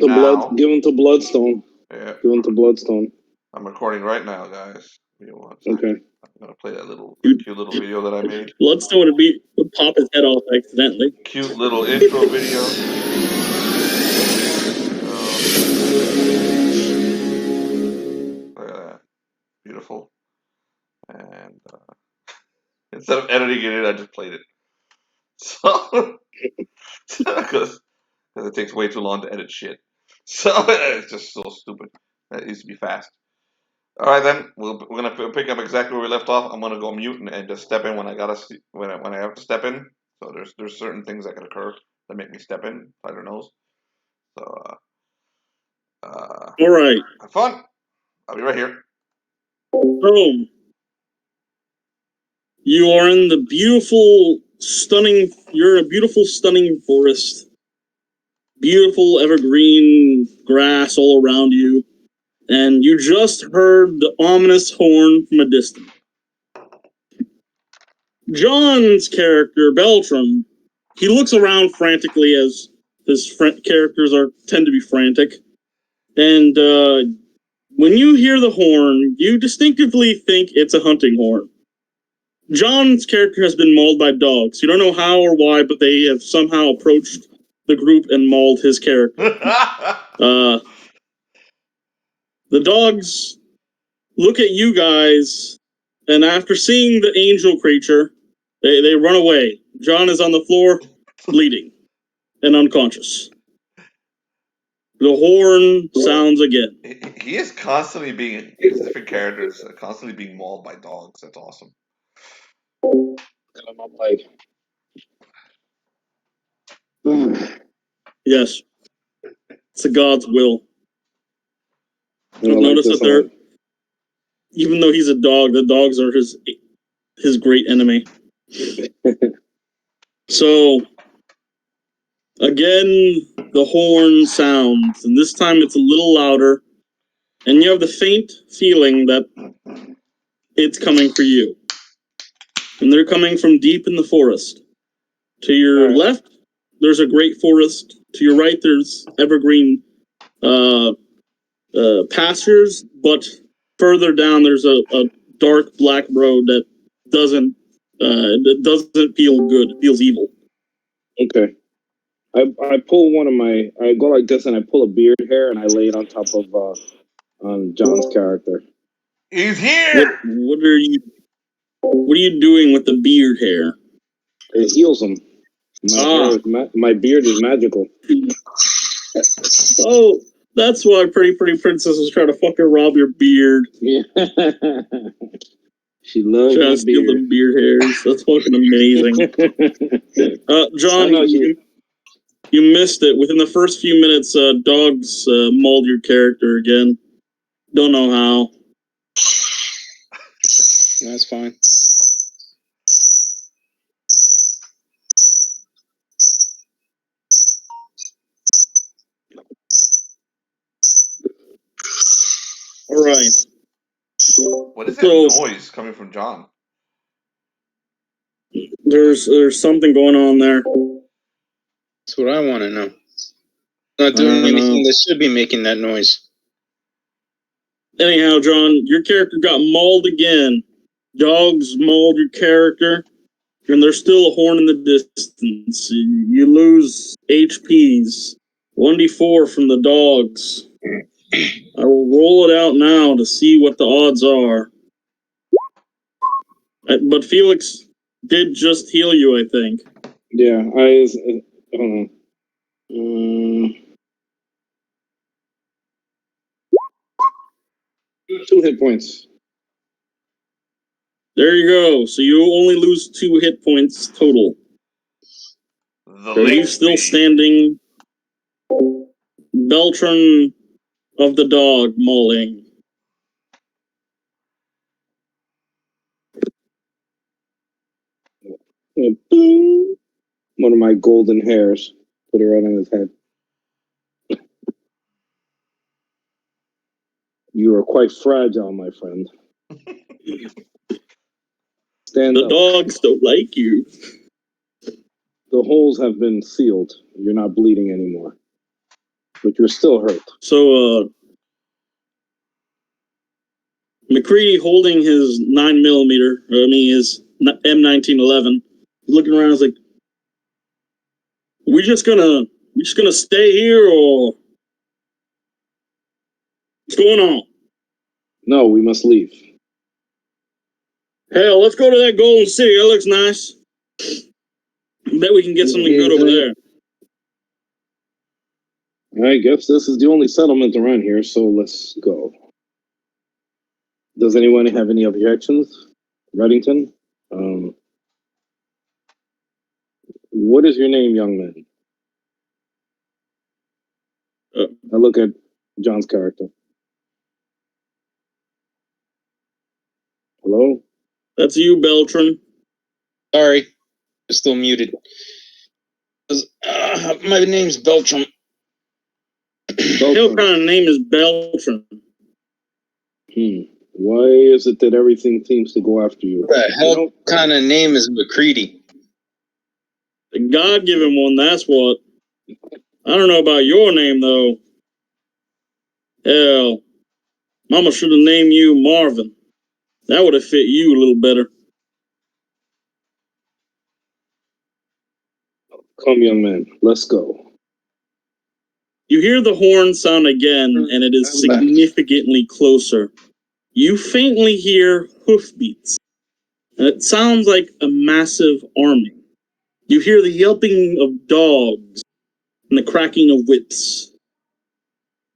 him to now. Give him to Bloodstone. Yeah. Give him to Bloodstone. I'm recording right now, guys. Okay. I'm gonna play that cute little video that I made. Bloodstone would pop his head off accidentally. Cute little intro video. Look at that. Beautiful. And instead of editing it, I just played it. So, because it takes way too long to edit shit. So it's just so stupid. It needs to be fast. All right, then we're gonna pick up exactly where we left off. I'm gonna go mute and just step in when I have to step in. So there's certain things that can occur that make me step in. I don't know. So All right. Have fun. I'll be right here. Boom. You are in the beautiful, stunning. You're in a beautiful, stunning forest. Beautiful evergreen grass all around you. And you just heard the ominous horn from a distance. John's character, Beltram, he looks around frantically as his characters tend to be frantic. And when you hear the horn, you distinctively think it's a hunting horn. John's character has been mauled by dogs. You don't know how or why, but they have somehow approached the group and mauled his character. The dogs look at you guys, and after seeing the angel creature, they run away. John is on the floor, bleeding and unconscious. The horn sounds again. He is constantly being, his different characters are constantly being mauled by dogs. That's awesome. I'm like, yes, it's a God's will. Notice that they're, even though he's a dog, the dogs are his great enemy. So, again, the horn sounds, and this time it's a little louder, and you have the faint feeling that it's coming for you. And they're coming from deep in the forest. To your left, there's a great forest. To your right, there's evergreen pastures, but further down, there's a dark black road that doesn't feel good. It feels evil. Okay. I pull I go like this and I pull a beard hair and I lay it on top of on John's character. He's here! What are you doing with the beard hair? It heals him. My beard is magical. Oh, that's why pretty princesses try to fucking rob your beard. Yeah. She loves trying to steal the beard hairs. That's fucking amazing. John, you missed it. Within the first few minutes, dogs mauled your character again. Don't know how. That's fine. All right. What is that noise coming from John? There's something going on there. That's what I want to know. Not doing anything that should be making that noise. Anyhow, John, your character got mauled again. Dogs mauled your character, and there's still a horn in the distance. You lose HPs. 1d4 from the dogs. I will roll it out now to see what the odds are. But Felix did just heal you, I think. Yeah, hold on. 2 hit points. There you go. So you only lose 2 hit points total. Are you still standing? Beltram of the dog mauling. One of my golden hairs. Put it right on his head. You are quite fragile, my friend. Stand up. The dogs don't like you. The holes have been sealed. You're not bleeding anymore. but you're still hurt. So, Macready holding his 9mm, his M1911, looking around, is like, we just gonna stay here, or what's going on? No, we must leave. Hell, let's go to that Golden City. That looks nice. I bet we can get something good over there. I guess this is the only settlement around here, so let's go. Does anyone have any objections? Reddington? What is your name, young man? I look at John's character. Hello? That's you, Beltram. Sorry, I'm still muted. My name's Beltram. What kind of name is Beltram? Why is it that everything seems to go after you? What the hell kind of name is Macready? The God-given one, that's what. I don't know about your name, though. Hell, Mama should have named you Marvin. That would have fit you a little better. Come, young man, let's go. You hear the horn sound again, and it is significantly closer. You faintly hear hoofbeats, and it sounds like a massive army. You hear the yelping of dogs and the cracking of whips.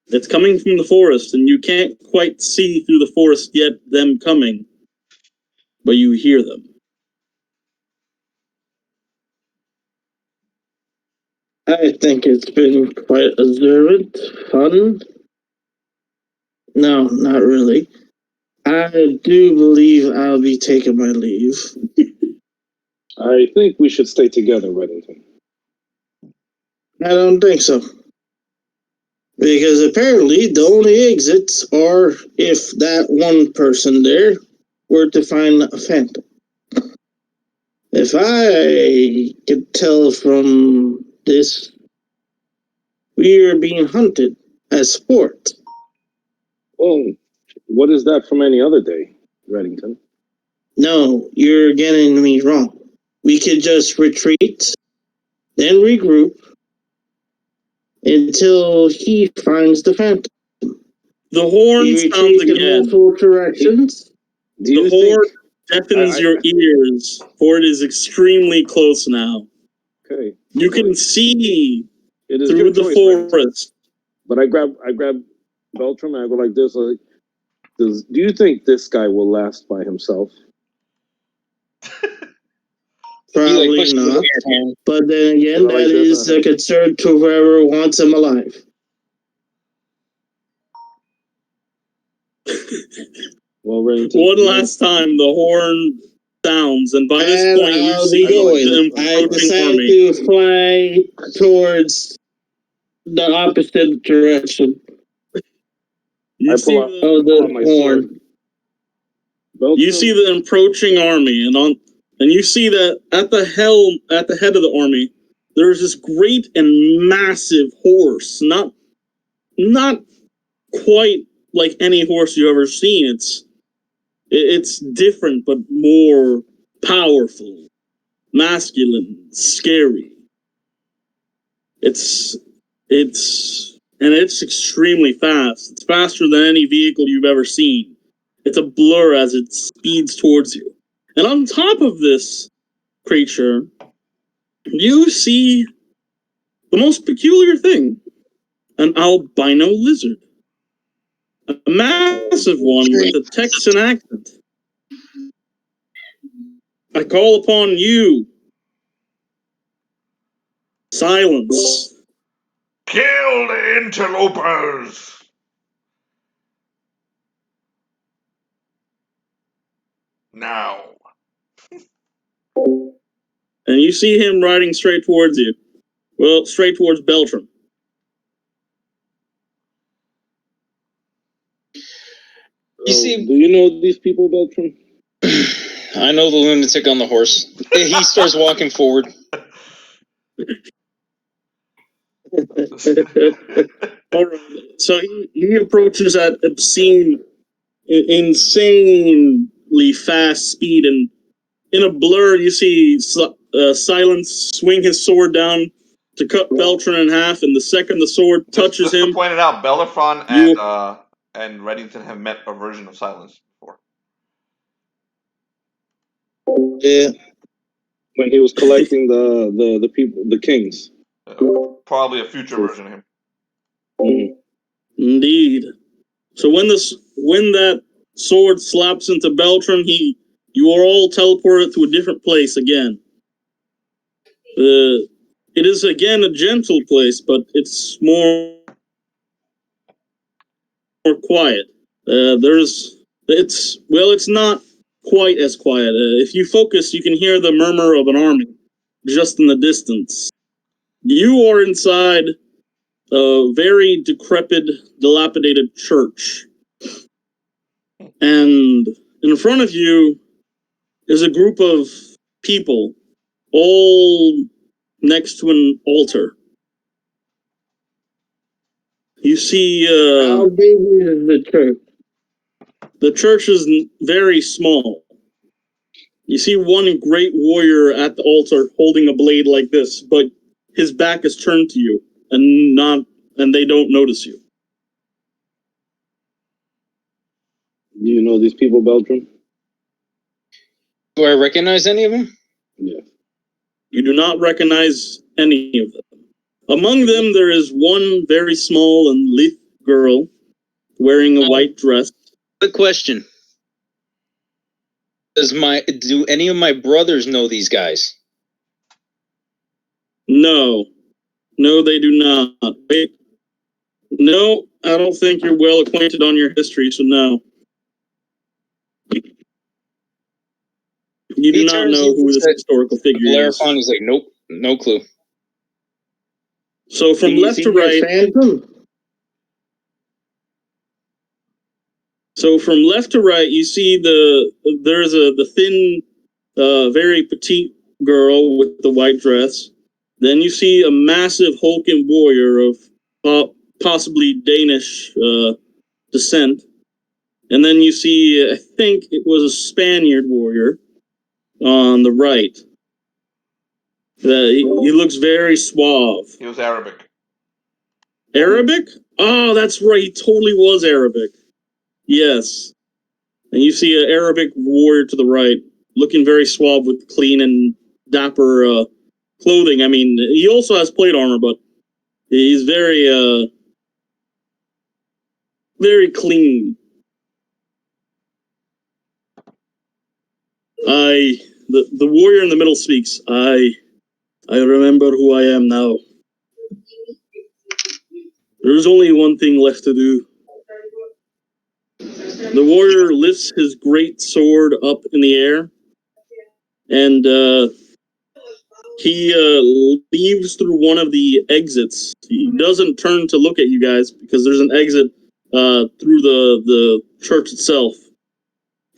It's coming from the forest, and you can't quite see through the forest yet them coming, but you hear them. I think it's been quite observant, fun. No, not really. I do believe I'll be taking my leave. I think we should stay together, Reddington. I don't think so. Because apparently the only exits are if that one person there were to find a phantom. If I could tell from this, we are being hunted as sport. Well, what is that from any other day, Reddington? No, you're getting me wrong. We could just retreat, then regroup until he finds the phantom. The horn We sounds retreat in again. multiple directions. The horn deafens your ears, for it is extremely close now. Okay. You can see it is through the forest. But I grab Beltram and I go like this. Like, do you think this guy will last by himself? Probably not. But then again, that is a concern to whoever wants him alive. Well, Reddington, one last time the horn sounds, and by this point you see the approaching army. To fly towards the opposite direction. You see the horn. You see the approaching army, and you see that at the head of the army, there's this great and massive horse. Not quite like any horse you've ever seen. It's different, but more powerful, masculine, scary. It's extremely fast. It's faster than any vehicle you've ever seen. It's a blur as it speeds towards you. And on top of this creature, you see the most peculiar thing: an albino lizard. A massive one with a Texan accent. I call upon you. Silence. Kill the interlopers! Now. And you see him riding straight towards you. Well, straight towards Beltram. You see, do you know these people, Beltram? I know the lunatic on the horse. He starts walking forward. All right. So he approaches at insanely fast speed, and in a blur, you see Silence swing his sword down to cut Beltram in half, and the second the sword touches just him, to point it out, Bellerophon and Reddington have met a version of Silence before. Yeah. When he was collecting the people, the kings. Probably a future version of him. Mhm. Indeed. So when that sword slaps into Beltram, you are all teleported to a different place again. It is again a gentle place, but it's more quiet. It's not quite as quiet. If you focus, you can hear the murmur of an army just in the distance. You are inside a very decrepit, dilapidated church. And in front of you is a group of people, all next to an altar. You see, How big is the church? the church is very small. You see one great warrior at the altar holding a blade like this, but his back is turned to you, and they don't notice you. Do you know these people, Beltram? Do I recognize any of them? Yeah. You do not recognize any of them. Among them, there is one very small and lithe girl wearing a white dress. Quick question. Do any of my brothers know these guys? No, they do not. Wait. No, I don't think you're well acquainted on your history, so no. You do not know who this historical figure is. Bellerophon is like, nope, no clue. So from left to right, you see there's the thin, very petite girl with the white dress. Then you see a massive hulking warrior of possibly Danish descent. And then you see, I think it was a Spaniard warrior on the right. He looks very suave. He was Arabic. Arabic? Oh, that's right. He totally was Arabic. Yes. And you see an Arabic warrior to the right, looking very suave with clean and dapper clothing. I mean, he also has plate armor, but he's very clean. The warrior in the middle speaks. I remember who I am now. There's only one thing left to do. The warrior lifts his great sword up in the air, and he leaves through one of the exits. He doesn't turn to look at you guys because there's an exit through the church itself.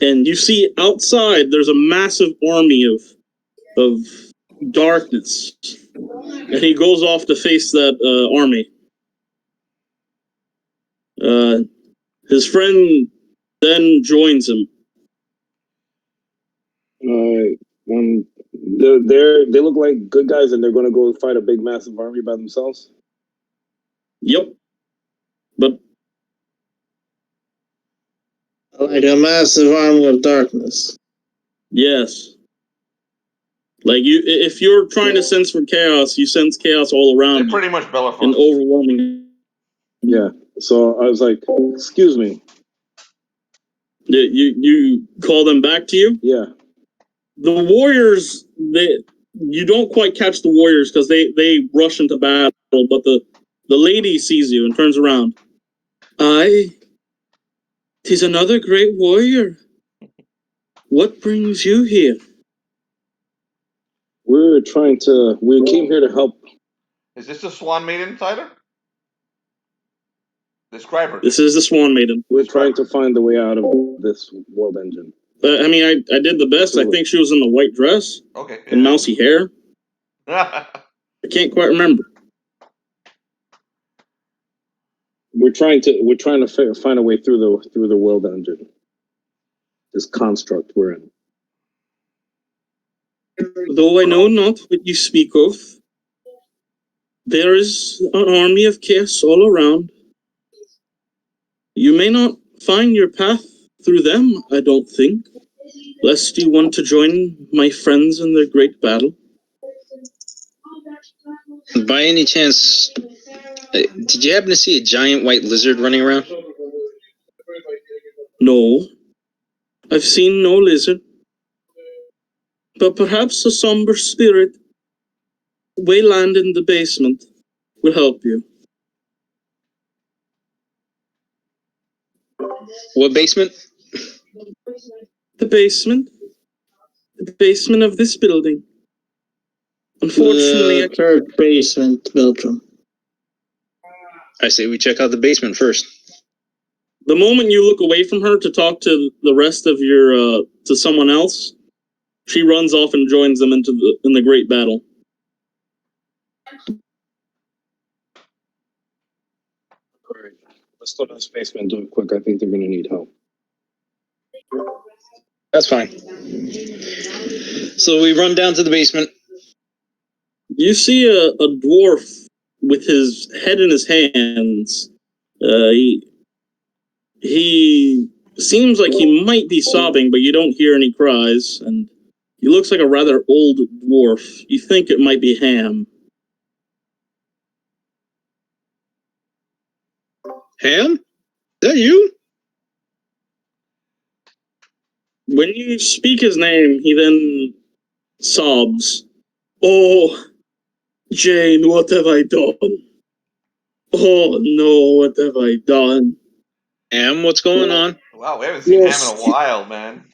And you see outside there's a massive army of darkness. And he goes off to face that army. His friend then joins him. They look like good guys, and they're going to go fight a big, massive army by themselves. Yep, but like a massive army of darkness. Yes, like if you're trying to sense for chaos, you sense chaos all around. They're pretty much Bellerophon. And overwhelming. Yeah. So I was like, "Excuse me." You call them back to you? Yeah. The warriors, you don't quite catch the warriors because they rush into battle, but the lady sees you and turns around. Aye, 'tis another great warrior. What brings you here? We came here to help. Is this the Swan Maiden, Tyler? Describe her. This is the Swan Maiden. We're trying to find the way out of this world engine. I mean, I did the best. I think she was in the white dress. Okay. Yeah. And mousy hair. I can't quite remember. We're trying to find a way through the world dungeon. This construct we're in. Though I know not what you speak of, there is an army of chaos all around. You may not find your path through them, I don't think, lest you want to join my friends in their great battle. By any chance, did you happen to see a giant white lizard running around? No, I've seen no lizard, but perhaps a somber spirit wayland in the basement will help you. What basement? The basement of this building. Unfortunately, The third basement, Beltram. I say we check out the basement first. the moment you look away from her to talk to the rest of your to someone else, she runs off and joins them in the great battle. All right, let's go to the basement and do it quick. I think they're gonna need help. That's fine. So we run down to the basement. You see a dwarf with his head in his hands. He seems like he might be sobbing, but you don't hear any cries, and he looks like a rather old dwarf. You think it might be Ham. Ham? Is that you? When you speak his name, he then sobs. Oh, Jane, what have I done? Oh no, what have I done? Ham, what's going on? Wow, we haven't seen Yes. Ham in a while, man.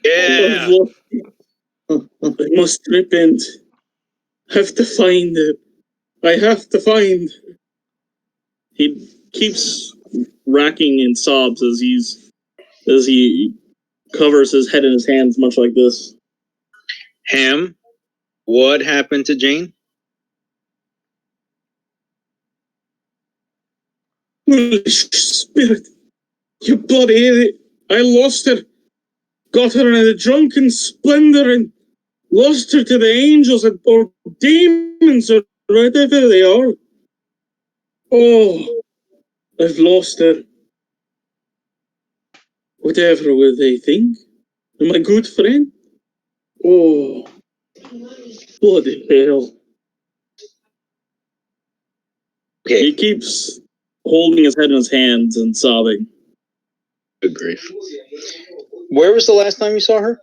Yeah. I must repent. Have to find it. I have to find. He keeps racking in sobs as he covers his head in his hands, much like this. Ham, what happened to Jane? Foolish spirit, you bloody idiot! I lost her, got her in a drunken splendor, and lost her to the angels or demons or whatever they are. Oh, I've lost her. Whatever will they think? My good friend? Oh, bloody hell. Okay. He keeps holding his head in his hands and sobbing. Good grief. Where was the last time you saw her?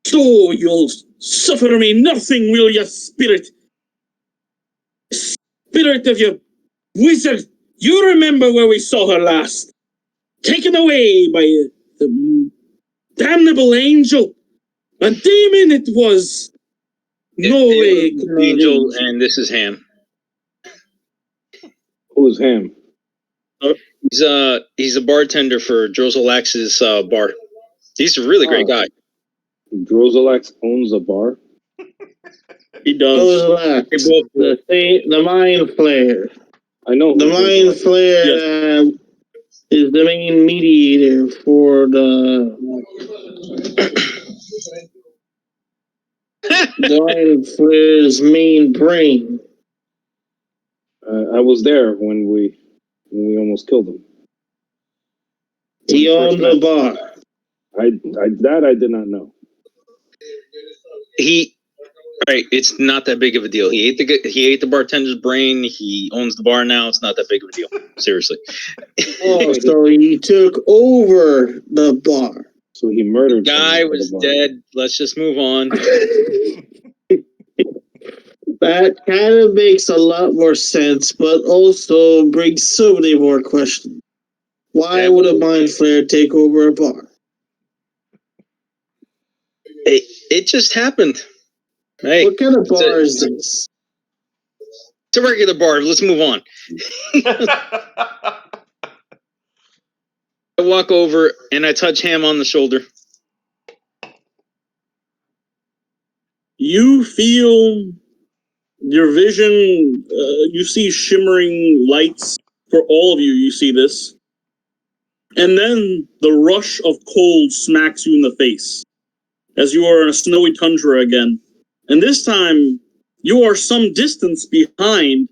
So you'll suffer me nothing, will you, spirit? Spirit of your wizard, you remember where we saw her last? Taken away by the damnable angel. A demon it was. No way it could be Angel, an and this is Ham. Who's Ham? He's a bartender for Drozelax's bar. He's a really great guy. Drozelax owns a bar. He does. The Mind Flayer. I know The Mind Flayer is the main mediator for the Mind Flayer's main brain. I was there when we almost killed him. He owned the bar. I did not know. Right, it's not that big of a deal. He ate the bartender's brain. He owns the bar now. It's not that big of a deal. Seriously. Oh, so he took over the bar. So he murdered. The guy was dead. Let's just move on. That kind of makes a lot more sense, but also brings so many more questions. Why would a Mind Flayer take over a bar? It just happened. Hey, what kind of bar is this? It's a regular bar. Let's move on. I walk over and I touch Ham on the shoulder. You feel Your vision, you see shimmering lights. For all of you, you see this. And then the rush of cold smacks you in the face as you are in a snowy tundra again. And this time, you are some distance behind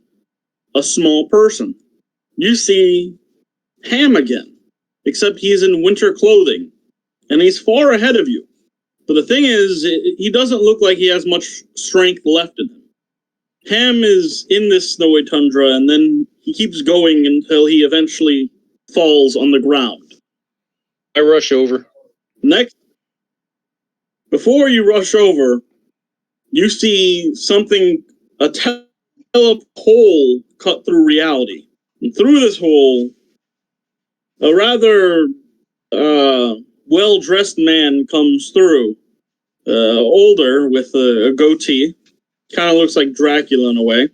a small person. You see Ham again, except he's in winter clothing, and he's far ahead of you. But the thing is, he doesn't look like he has much strength left in him. Ham is in this snowy tundra, and then he keeps going until he eventually falls on the ground. I rush over. Next, before you rush over, you see something, a hole cut through reality. And through this hole, a rather well-dressed man comes through. Older, with a goatee. Kind of looks like Dracula in a way.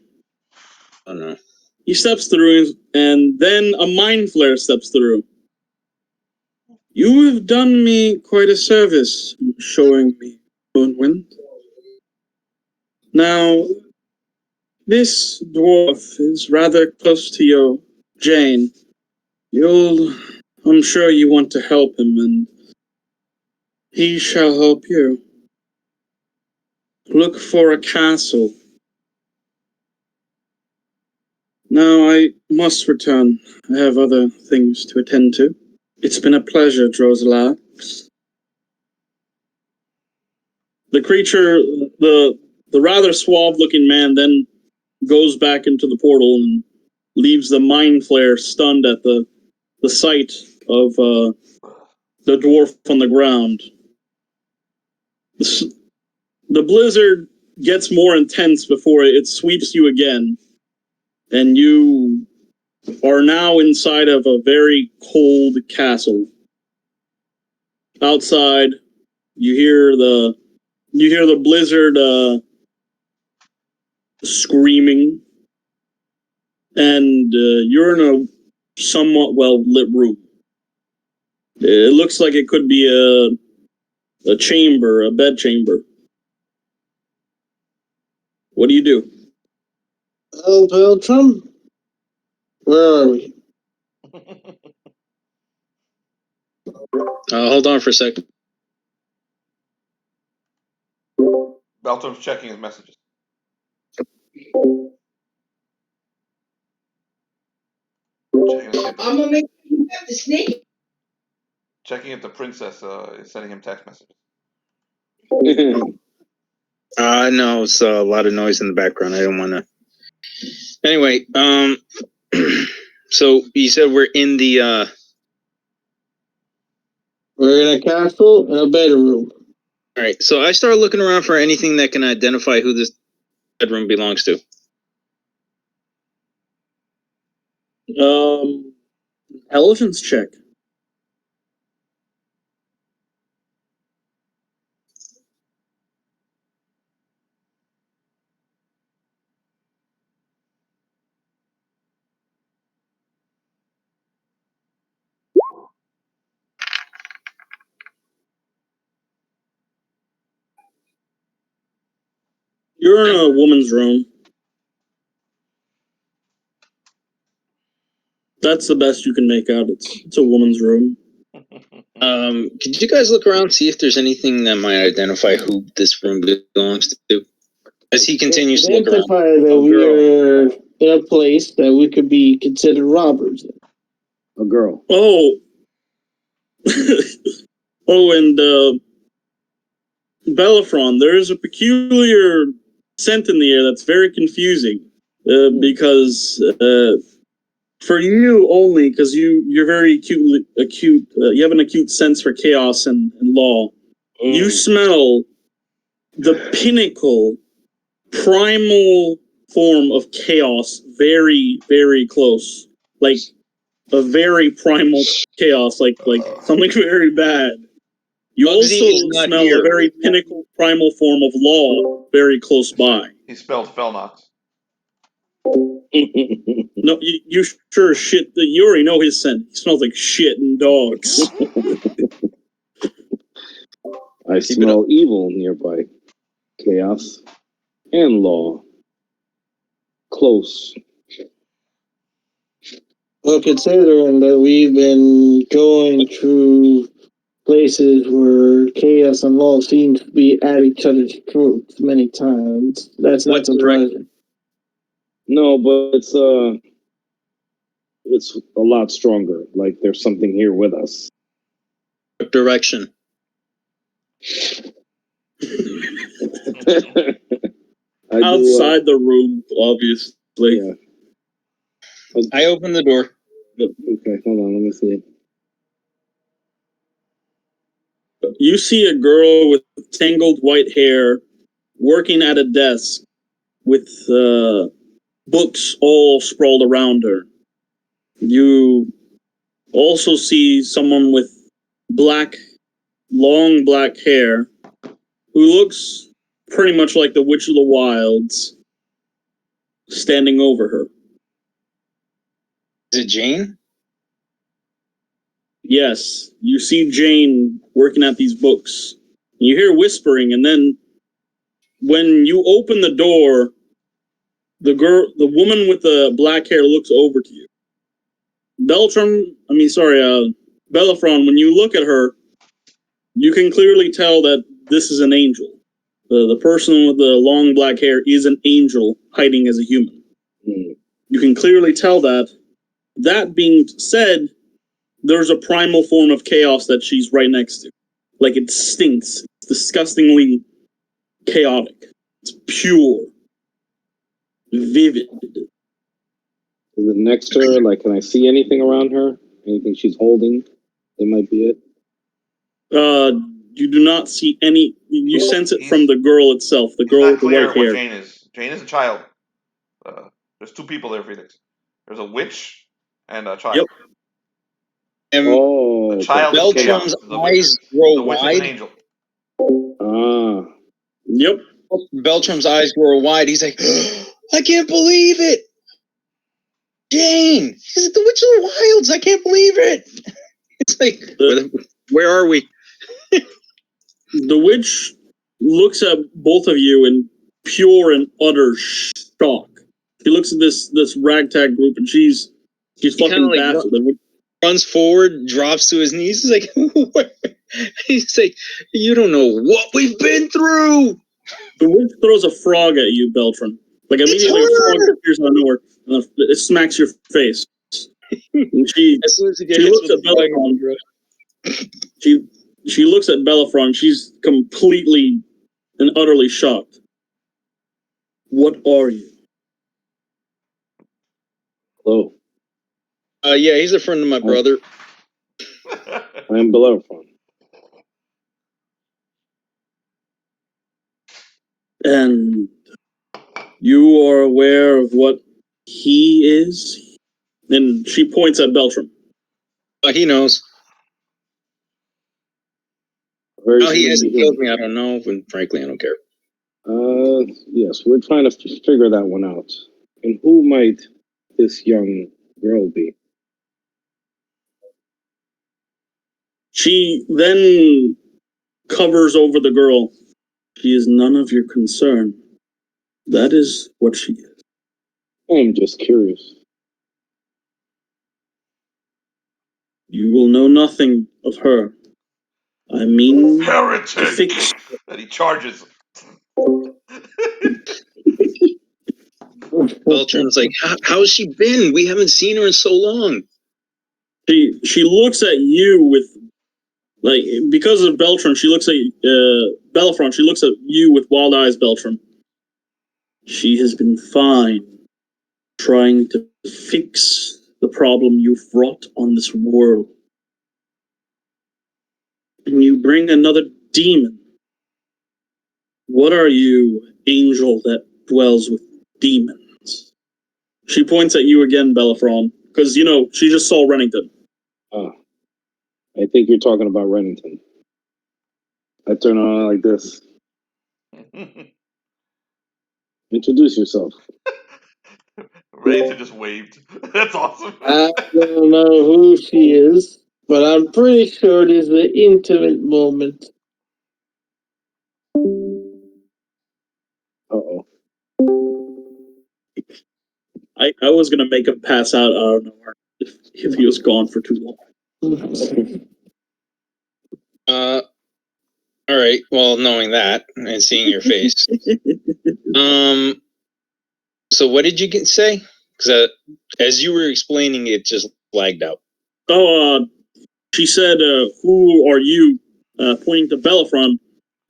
Oh no. He steps through, and then a mind flare steps through. You have done me quite a service in showing me Moonwind. Now, this dwarf is rather close to your Jane. I'm sure you want to help him, and he shall help you. Look for a castle. Now I must return. I have other things to attend to. It's been a pleasure, Drosela. The creature, the rather suave-looking man, then goes back into the portal and leaves the mind flare stunned at the sight of the dwarf on the ground. The blizzard gets more intense before it sweeps you again, and you are now inside of a very cold castle. Outside, you hear the blizzard screaming, and you're in a somewhat well lit room. It looks like it could be a chamber, a bed chamber. What do you do? Oh, Beltram? Where are we? Hold on for a second. Beltram's checking his messages. I'm gonna make you have the snake. Checking if the princess is sending him text messages. No, it's a lot of noise in the background. I don't want to. Anyway, so you said we're in the. We're in a castle and a bedroom. All right, so I started looking around for anything that can identify who this bedroom belongs to. Intelligence check. You're in a woman's room. That's the best you can make out. It's a woman's room. Could you guys look around, see if there's anything that might identify who this room belongs to? As he continues to look around. Identify that we are in a place that we could be considered robbers. A girl. Oh. And Bellerophon, there is a peculiar scent in the air that's very confusing. Because for you only, because you're very acute. You have an acute sense for chaos and law. You smell the pinnacle, primal form of chaos, very, very close. Like a very primal chaos, like something very bad. You also smell a very pinnacle, primal form of law very close by. He spelled Felnox. No, you sure as shit that you already know his scent. He smells like shit and dogs. I smell evil nearby. Chaos and law. close? Well, considering that we've been going through places where chaos and law seem to be at each other's throats many times, that's not surprising. No, but it's a lot stronger. Like there's something here with us. What direction? Outside the room, obviously. Yeah. I open the door. Okay, hold on, let me see. You see a girl with tangled white hair working at a desk with books all sprawled around her. You also see someone with long black hair who looks pretty much like the Witch of the Wilds standing over her. Is it Jane? Yes, you see Jane working at these books. You hear whispering, and then when you open the door, the woman with the black hair looks over to you. Bellerophon, when you look at her, you can clearly tell that this is an angel. The person with the long black hair is an angel hiding as a human. You can clearly tell that. That being said, there's a primal form of chaos that she's right next to. Like, it stinks. It's disgustingly chaotic. It's pure. Vivid. Is it next to her? Like, can I see anything around her? Anything she's holding? It might be it. You do not see any. You sense it from the girl itself. The girl with the white hair. Jane is. Jane is a child. There's two people there, Felix. There's a witch and a child. Yep. Oh, the child Beltram's eyes grow wide. Is an angel. Yep. Beltram's eyes grow wide. He's like, I can't believe it. Jane, this is the Witch of the Wilds. I can't believe it. It's like, where are we? The witch looks at both of you in pure and utter shock. She looks at this ragtag group, and she's fucking baffled. Runs forward, drops to his knees. He's like, he's like, you don't know what we've been through. The witch throws a frog at you, Beltram. Like, immediately, a frog appears out of nowhere, and it smacks your face. And she looks at Bellerophon. She looks at Bellerophon. She's completely and utterly shocked. What are you? Hello. Yeah, he's a friend of my brother. I am Bellerophon. And you are aware of what he is? And she points at Beltram. He knows. How he hasn't killed me, I don't know, and frankly, I don't care. Yes, we're trying to figure that one out. And who might this young girl be? She then covers over the girl. She is none of your concern. That is what she is. I'm just curious. You will know nothing of her. I mean, heretic that he charges. Beltram's like, how's she been? We haven't seen her in so long. She looks at you with, like, because of Beltram, she looks at Bellerophon. She looks at you with wild eyes, Beltram. She has been fine, trying to fix the problem you've brought on this world. And you bring another demon. What are you, angel that dwells with demons? She points at you again, Bellerophon, because, you know, she just saw Reddington. I think you're talking about Reddington. I turn on like this. Introduce yourself. Reddington just waved. That's awesome. I don't know who she is, but I'm pretty sure it is an intimate moment. Uh-oh. I was gonna make him pass out out of nowhere if he was gone for too long. All right. Well, knowing that and seeing your face, so what did you say? Because as you were explaining, it just lagged out. She said, "Who are you?" Pointing to Bellerophon.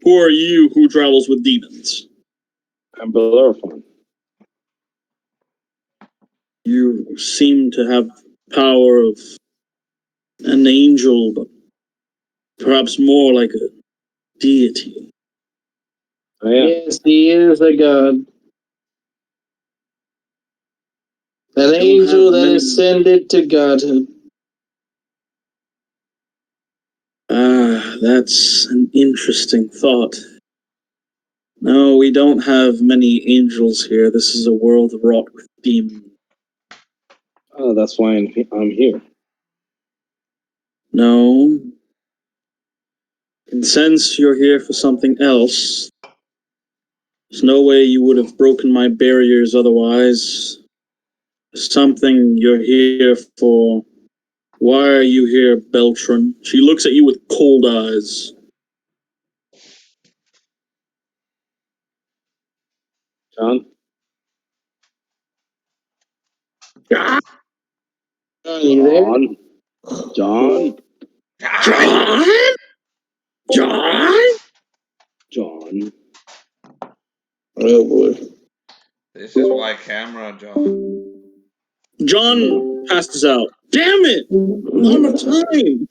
Who are you? Who travels with demons? I'm Bellerophon. You seem to have power of an angel, but perhaps more like a deity. I am. Yes, he is a god. An angel that ascended to godhood. That's an interesting thought. No, we don't have many angels here. This is a world wrought with demons. Oh, that's why I'm here. No. And since you're here for something else, there's no way you would have broken my barriers otherwise. Something you're here for. Why are you here, Beltram? She looks at you with cold eyes. John? John? You there? John? John? John? John? Oh boy. This is why camera, John. John passes out. Damn it! Not enough time!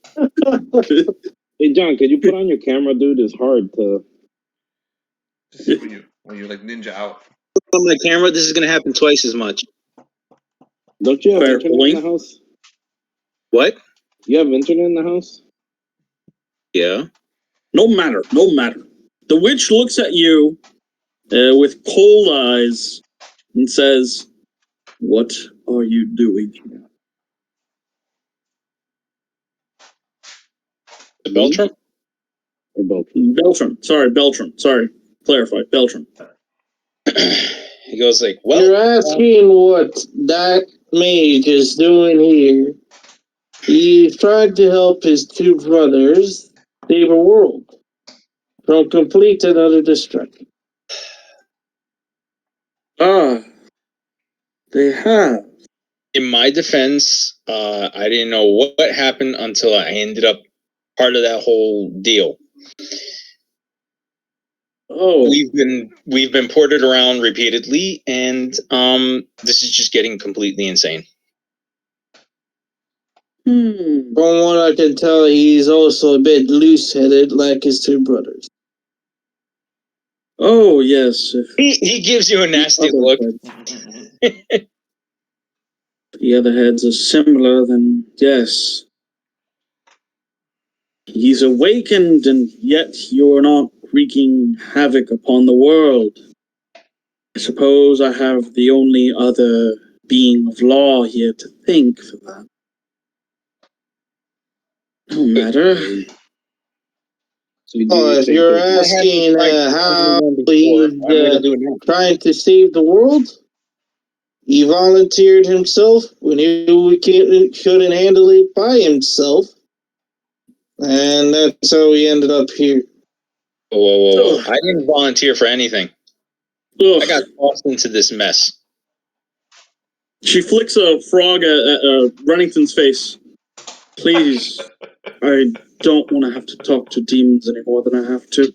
Hey, John, could you put on your camera, dude? It's hard to... This is when you like ninja out. On my camera, this is going to happen twice as much. Don't you have Fair internet point. in the house? What? You have internet in the house? Yeah. No matter. The witch looks at you with cold eyes and says, "What are you doing here?" Beltram? Or both? Beltram. Sorry. Clarify. Beltram. He goes like, well... You're asking what that mage is doing here. He tried to help his two brothers save a world from complete and utter destruction. They have. In my defense, I didn't know what happened until I ended up part of that whole deal. Oh. We've been ported around repeatedly, and this is just getting completely insane. From what I can tell, he's also a bit loose-headed like his two brothers. Oh, yes. He gives you a nasty look. The other heads are similar, then yes. He's awakened, and yet you're not wreaking havoc upon the world. I suppose I have the only other being of law here to thank for that. No matter. So you If you're asking how he's trying to save the world, he volunteered himself when he couldn't handle it by himself. And that's how he ended up here. Whoa. I didn't volunteer for anything. Ugh. I got tossed into this mess. She flicks a frog at Reddington's face. Please, I don't want to have to talk to demons any more than I have to.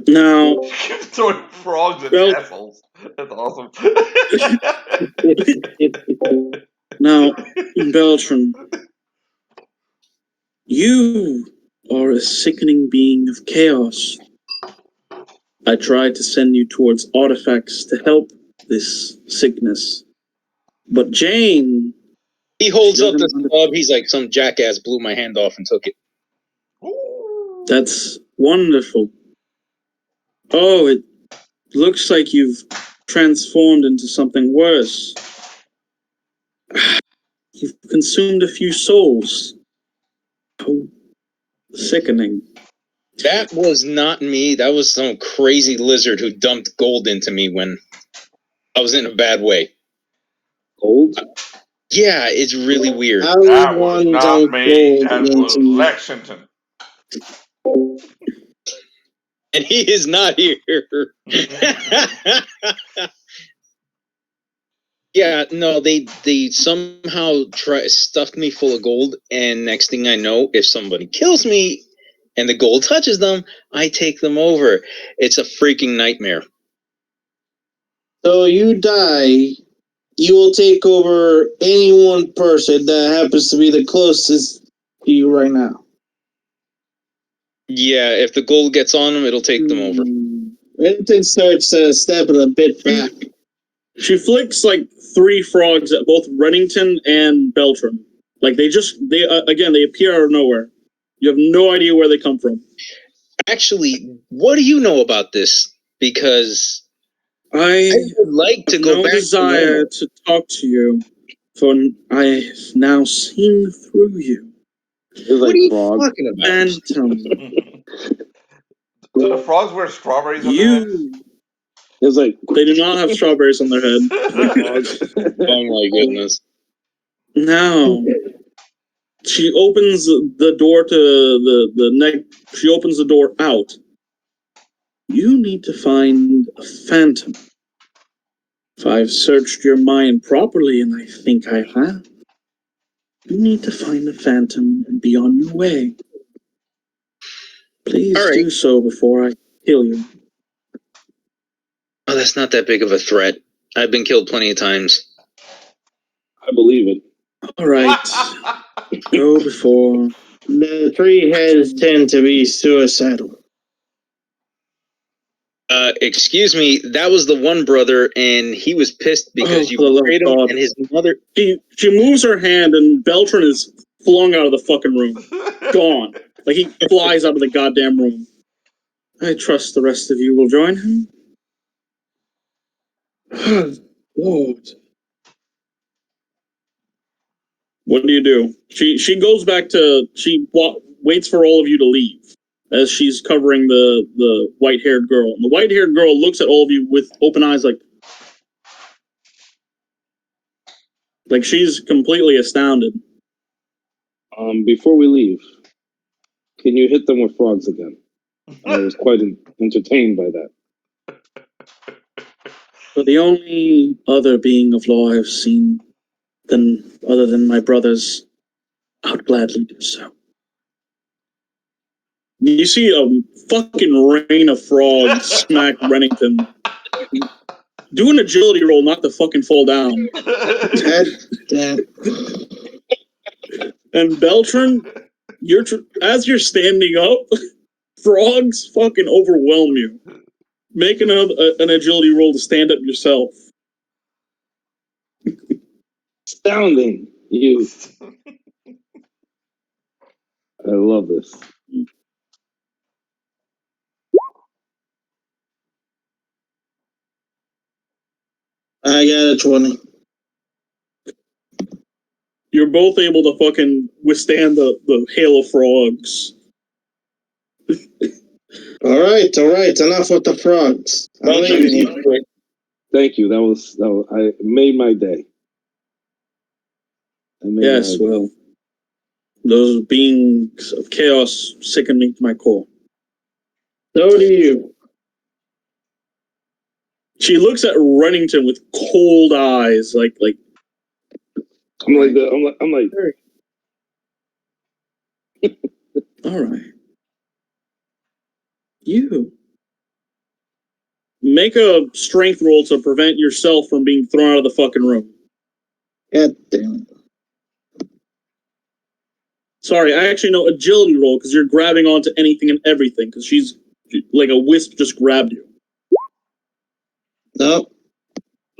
Now, throwing frogs at assholes. That's awesome. Now, Beltram, you are a sickening being of chaos. I tried to send you towards artifacts to help this sickness, but Jane... He holds up the club. He's like, some jackass blew my hand off and took it. That's wonderful. Oh, it looks like you've transformed into something worse. You've consumed a few souls. How sickening. That was not me. That was some crazy lizard who dumped gold into me when I was in a bad way. Gold? Yeah, it's really weird. I would That was want not gold me. That was into Lexington. And he is not here. Yeah, no, they somehow stuffed me full of gold, and next thing I know, if somebody kills me and the gold touches them, I take them over. It's a freaking nightmare. So you die, you will take over any one person that happens to be the closest to you right now. Yeah, if the gold gets on them, it'll take them over. Reddington starts stepping a bit back. She flicks like 3 frogs at both Reddington and Beltram. Like they appear out of nowhere. You have no idea where they come from. Actually, what do you know about this? Because I would like to go no back desire to talk to you, for I have now seen through you. It's like frog. talking about? Phantom, Do the frogs wear strawberries on you. It's like They do not have strawberries on their head. their head? Oh my goodness. Now, she opens the door to the neck. She opens the door out. You need to find a phantom. If I've searched your mind properly, and I think I have, you need to find a phantom and be on your way. Please do so before I kill you. Oh, that's not that big of a threat. I've been killed plenty of times. I believe it. All right. Go before. The 3 heads tend to be suicidal. Excuse me, that was the one brother, and he was pissed because you betrayed him, and his mother. She moves her hand, and Beltram is flung out of the fucking room. Gone. Like he flies out of the goddamn room. I trust the rest of you will join him. Lord. What do? She goes back to, waits for all of you to leave as she's covering the white-haired girl. And the white-haired girl looks at all of you with open eyes like she's completely astounded. Before we leave, can you hit them with frogs again? I was quite entertained by that. For the only other being of law I've seen other than my brothers, I would gladly do so. You see a fucking rain of frogs smack Reddington. Do an agility roll not to fucking fall down. And Beltram, as you're standing up, frogs fucking overwhelm you. Make an agility roll to stand up yourself. Astounding. You. I love this. I got a 20. You're both able to fucking withstand the hail of frogs. All right. Enough with the frogs. I'm leaving you. Thank you. That was I made my day. Yes, well, those beings of chaos sicken me to my core. So do you. She looks at Reddington with cold eyes, like. I'm like. All right. You make a strength roll to prevent yourself from being thrown out of the fucking room. God damn it. Sorry, I actually know agility roll because you're grabbing onto anything and everything because she's like a wisp just grabbed you. Nope.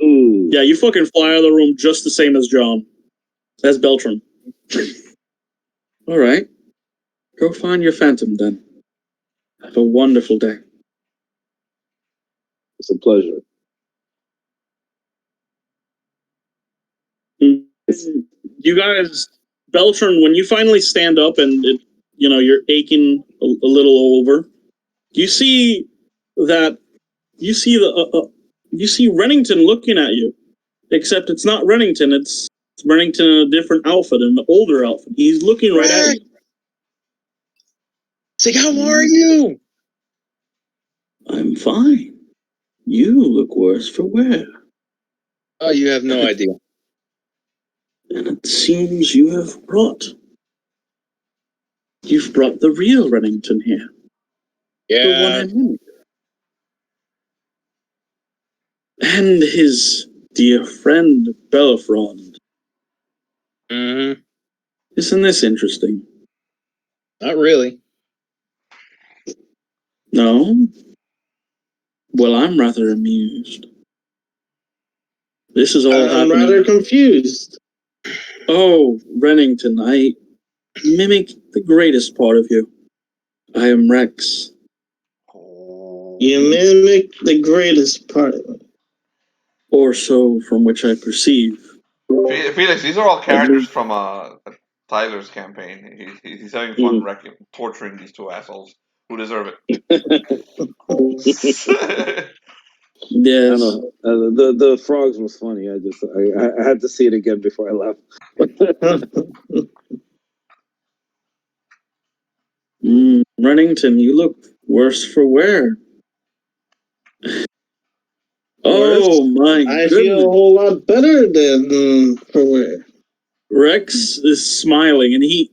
Ooh. Yeah, you fucking fly out of the room just the same as John. As Beltram. All right. Go find your phantom then. Have a wonderful day. It's a pleasure. You guys, Beltram, when you finally stand up and you're aching a little over, you see the you see Reddington looking at you. Except it's not Reddington, it's Reddington in a different outfit, an older outfit. He's looking right at you. It's like, how are you? I'm fine. You look worse for wear. Oh, you have no idea. And it seems you've brought the real Reddington here. The one I knew. And his dear friend, Bellerophon. Mm-hmm. Isn't this interesting? Not really. No? Well, I'm rather amused. This is all I'm rather confused. Oh, Reddington, I mimic the greatest part of you. I am Rex. You mimic the greatest part of it. Or so from which I perceive. Felix, these are all characters from Tyler's campaign. He's having fun torturing these two assholes who deserve it. Yes. I know. The frogs was funny. I had to see it again before I left. Reddington, you look worse for wear. Oh my I goodness. feel a whole lot better than for wear. Rex is smiling, and he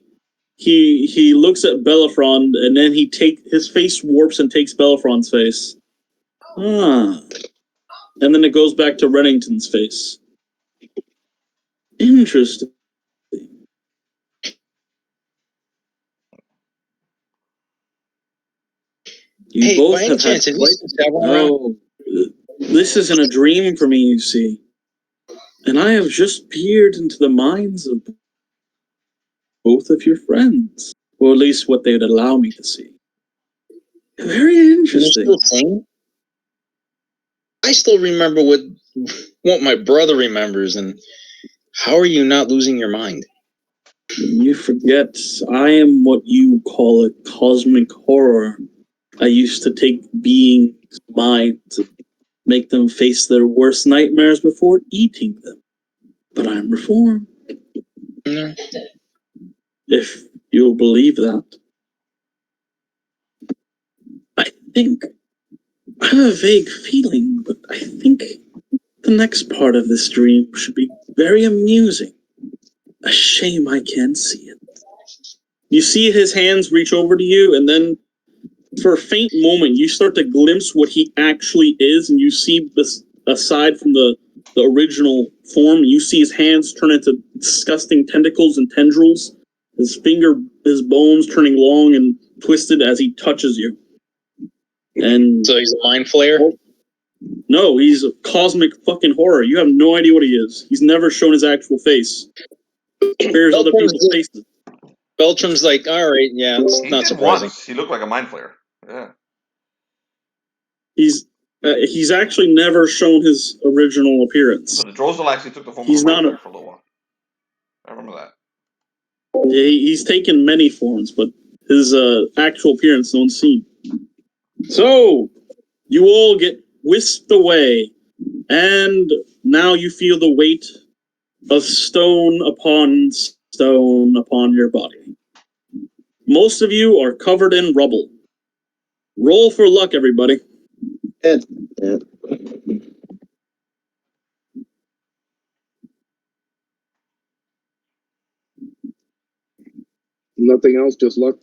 looks at Bellerophon, and then his face warps and takes Bellerophon's face. Ah. And then it goes back to Reddington's face. Interesting. You both by any have chance, had have you seen Several around? This isn't a dream for me, you see. And I have just peered into the minds of both of your friends. Or at least what they'd allow me to see. Very interesting. You're still sane? I still remember what my brother remembers, and how are you not losing your mind? You forget, I am what you call a cosmic horror. I used to take beings' minds and make them face their worst nightmares before eating them. But I'm reformed. Mm. If you'll believe that. I think I have a vague feeling, but I think the next part of this dream should be very amusing. A shame I can't see it. You see his hands reach over to you, and then for a faint moment, you start to glimpse what he actually is, and you see this, aside from the original form, you see his hands turn into disgusting tentacles and tendrils, his bones turning long and twisted as he touches you. And so he's a mind flayer? No, he's a cosmic fucking horror. You have no idea what he is. He's never shown his actual face. Spares other people's faces. Beltram's like, all right, yeah, it's not surprising. Once. He looked like a mind flayer. Yeah. He's actually never shown his original appearance. But the Drozdal actually took the form He's of a mind not flayer for a little while. I remember that. Yeah, he's taken many forms, but his actual appearance no one's seen. So, you all get whisked away, and now you feel the weight of stone upon your body. Most of you are covered in rubble. Roll for luck, everybody. Nothing else, just luck.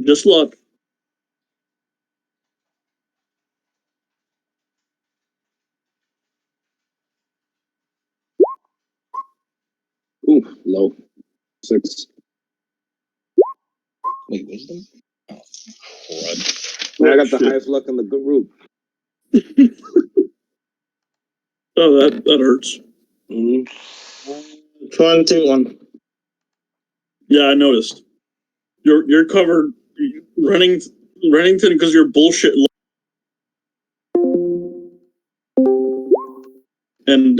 Just luck. Ooh, low. 6. Wait, wisdom? Oh, crud. I got the highest luck in the group. Oh, that hurts. 21. Yeah, I noticed. You're covered. Reddington, because you're bullshit. And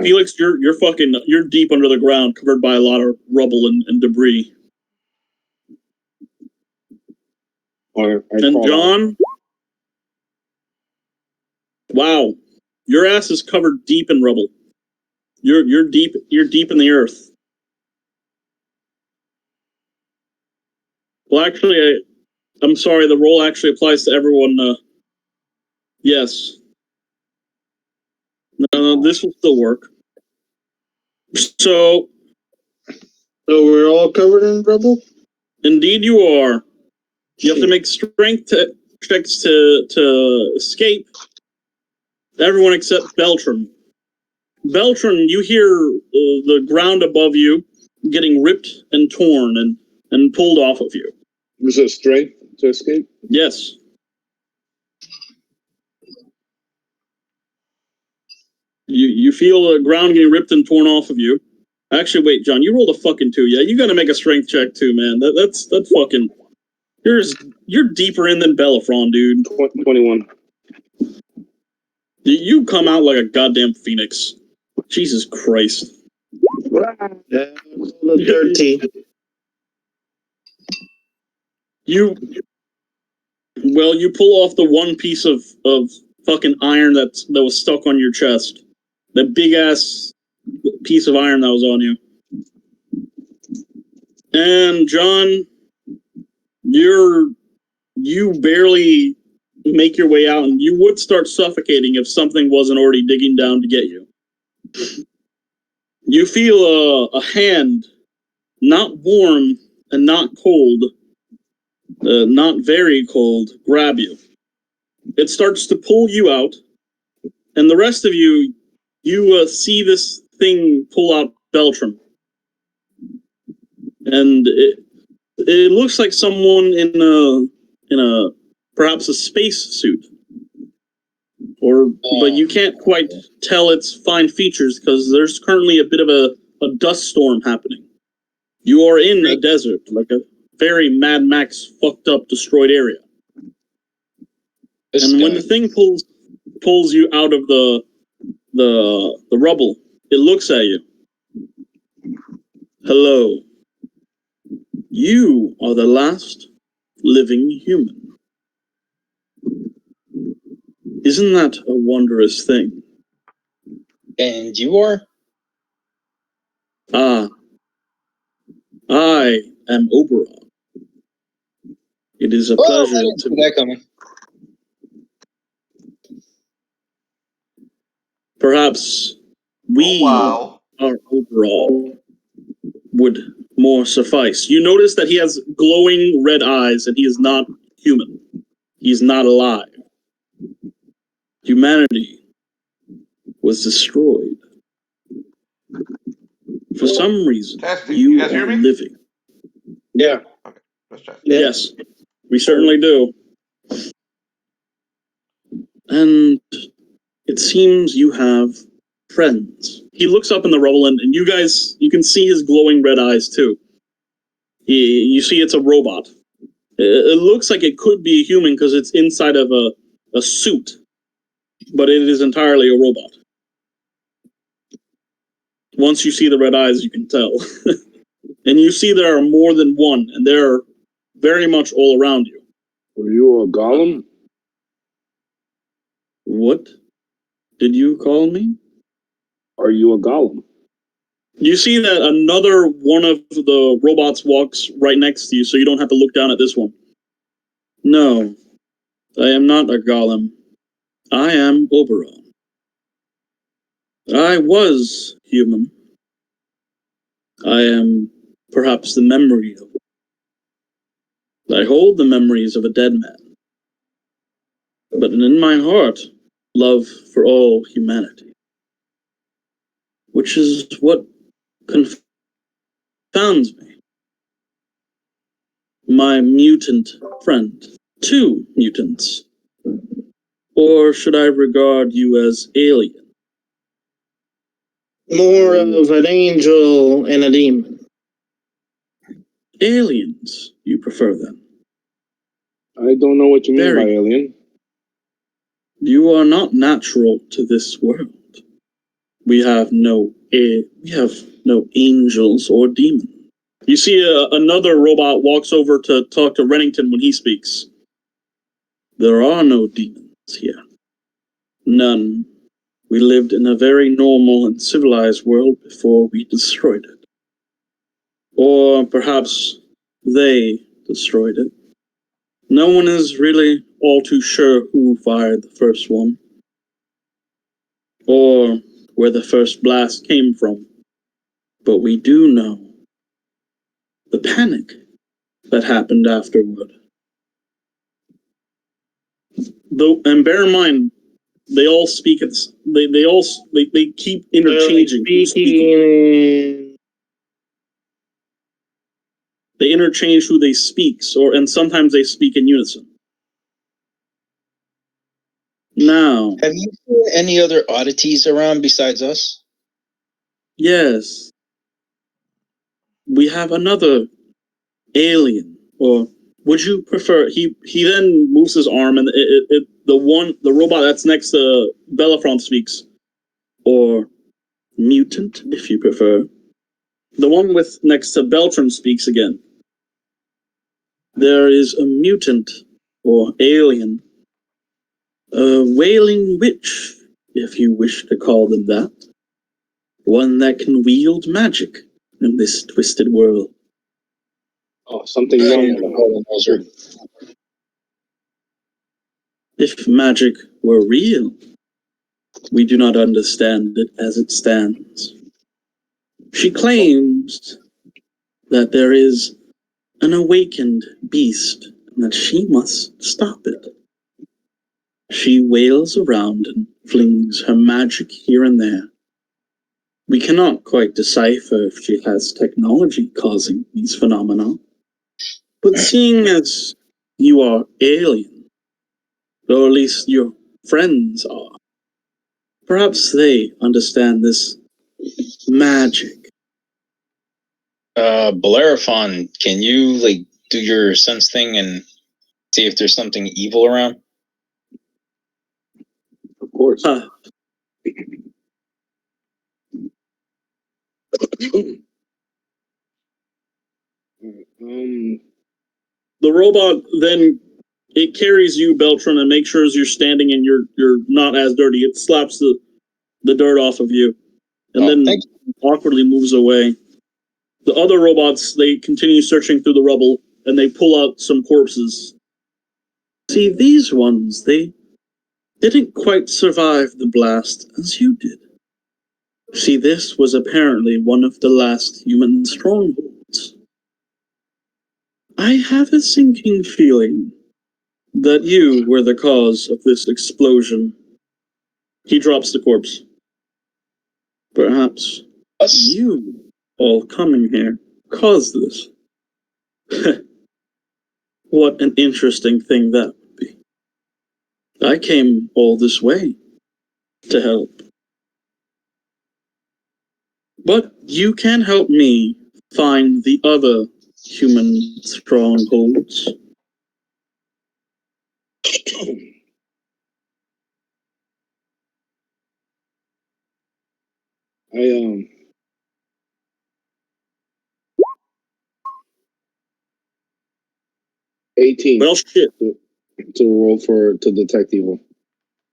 Felix, you're deep under the ground, covered by a lot of rubble and debris. And John, Wow. Your ass is covered deep in rubble. You're deep in the earth. Well, actually, I'm sorry, the roll actually applies to everyone. Yes. No, this will still work. So we're all covered in rubble? Indeed you are. You have to make strength checks to escape. Everyone except Beltram. Beltram, you hear the ground above you getting ripped and torn and pulled off of you. Is it strength to escape? Yes. You feel the ground getting ripped and torn off of you. Actually, wait, John, you rolled a fucking 2. Yeah, you gotta make a strength check too, man. That's fucking... You're deeper in than Bellerophon, dude. 21. You come out like a goddamn phoenix. Jesus Christ. 30. You pull off the one piece of fucking iron that was stuck on your chest. That big ass piece of iron that was on you. And John, you barely make your way out, and you would start suffocating if something wasn't already digging down to get you. You feel a hand, not warm and not cold, not very cold, grab you. It starts to pull you out, and the rest of you see this thing pull out Beltram. And it looks like someone in a perhaps a space suit. But you can't quite tell its fine features because there's currently a bit of a dust storm happening. You are in a desert, like a very Mad Max fucked up destroyed area. And when the thing pulls you out of the rubble, it looks at you. Hello. You are the last living human. Isn't that a wondrous thing? And you are? Ah. I am Oberon. It is a pleasure I didn't to see that coming. Perhaps we wow. are Oberon would more suffice. You notice that he has glowing red eyes and he is not human. He's not alive. Humanity was destroyed. For some reason, Testing. you You guys hear are me? living. Yeah. Okay, let's test. Yeah. Yes, we certainly do. And it seems you have friends. He looks up in the rubble, and you can see his glowing red eyes too. You see it's a robot. It looks like it could be a human because it's inside of a suit, but it is entirely a robot. Once you see the red eyes, you can tell. And you see there are more than one, and they're very much all around you. Were you a golem? What did you call me? Are you a golem? You see that another one of the robots walks right next to you, so you don't have to look down at this one. No, I am not a golem. I am Oberon. I was human. I am perhaps the memory of I hold the memories of a dead man. But in my heart, love for all humanity. Which is what confounds me. My mutant friend. 2 mutants. Or should I regard you as alien? More of an angel and a demon. Aliens, you prefer them? I don't know what you mean by alien. You are not natural to this world. We have no angels or demons. You see another robot walks over to talk to Reddington when he speaks. There are no demons here. None. We lived in a very normal and civilized world before we destroyed it. Or perhaps they destroyed it. No one is really all too sure who fired the first one, or where the first blast came from. But we do know the panic that happened afterward. Though, and bear in mind, they all speak at they keep interchanging. Speaking. They interchange who they speak, and sometimes they speak in unison. Now, Have you seen any other oddities around besides us? yes, we have another alien, or would you prefer? He then moves his arm, and the robot that's next to Bellerophon speaks, or mutant, if you prefer. The one with next to Beltram speaks again. There is a mutant, or alien, a wailing witch, if you wish to call them that. One that can wield magic in this twisted world. Oh, something wrong. If magic were real, we do not understand it as it stands. She claims that there is an awakened beast and that she must stop it. She wails around and flings her magic here and there. We cannot quite decipher if she has technology causing these phenomena. But seeing as you are alien, or at least your friends are, perhaps they understand this magic. Bellerophon, can you do your sense thing and see if there's something evil around? Of course. The robot then it carries you, Beltram, and makes sure you're standing and you're not as dirty. It slaps the dirt off of you, and then awkwardly moves away. The other robots, they continue searching through the rubble, and they pull out some corpses. See, these ones, they didn't quite survive the blast as you did. See, this was apparently one of the last human strongholds. I have a sinking feeling that you were the cause of this explosion. He drops the corpse. Perhaps you, all coming here, caused this. What an interesting thing that would be. I came all this way to help. But you can help me find the other human strongholds. I 18. Well, shit. To roll to detect evil.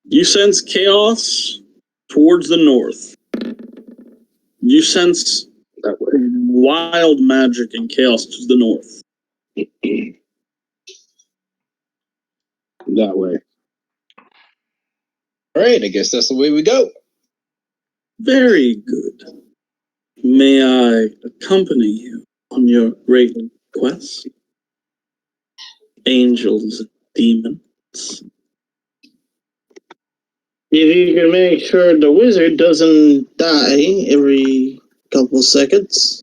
You sense chaos towards the north. You sense that way. Wild magic and chaos to the north. That way. All right, I guess that's the way we go. Very good. May I accompany you on your great quest? Angels and demons. If you can make sure the wizard doesn't die every couple seconds.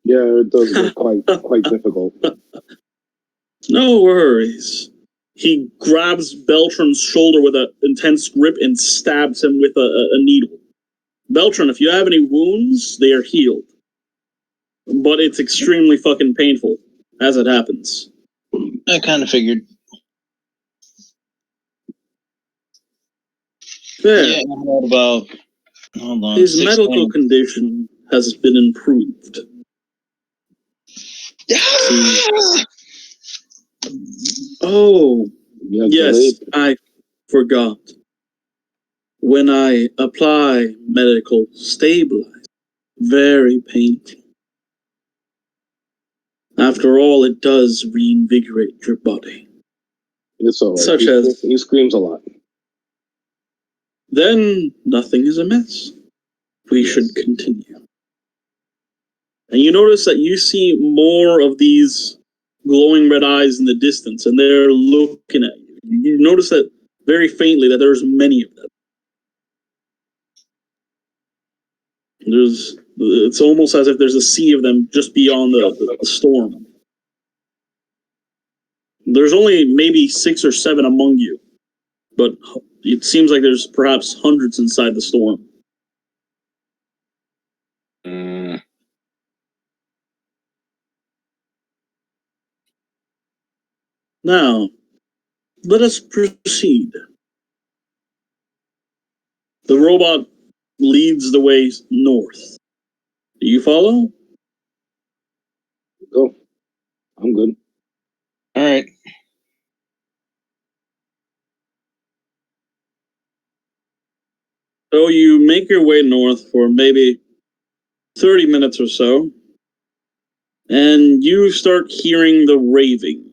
Yeah, it does get quite difficult. No worries. He grabs Beltram's shoulder with an intense grip and stabs him with a needle. Beltram, if you have any wounds, they are healed. But it's extremely fucking painful as it happens. I kind of figured. There. Yeah, what about... Hold on. His medical condition has been improved. Yeah! Oh, Yes, I forgot. When I apply medical stabilizer, very painful. After all, it does reinvigorate your body. It's all right. Such as... He screams a lot. Then nothing is amiss. We should continue. And you notice that you see more of these glowing red eyes in the distance, and they're looking at you. You notice that very faintly that there's many of them. It's almost as if there's a sea of them just beyond the storm. There's only maybe 6 or 7 among you, but it seems like there's perhaps hundreds inside the storm. Now, let us proceed. The robot leads the way north. Do you follow? Go. I'm good. All right. So you make your way north for maybe 30 minutes or so, and you start hearing the raving.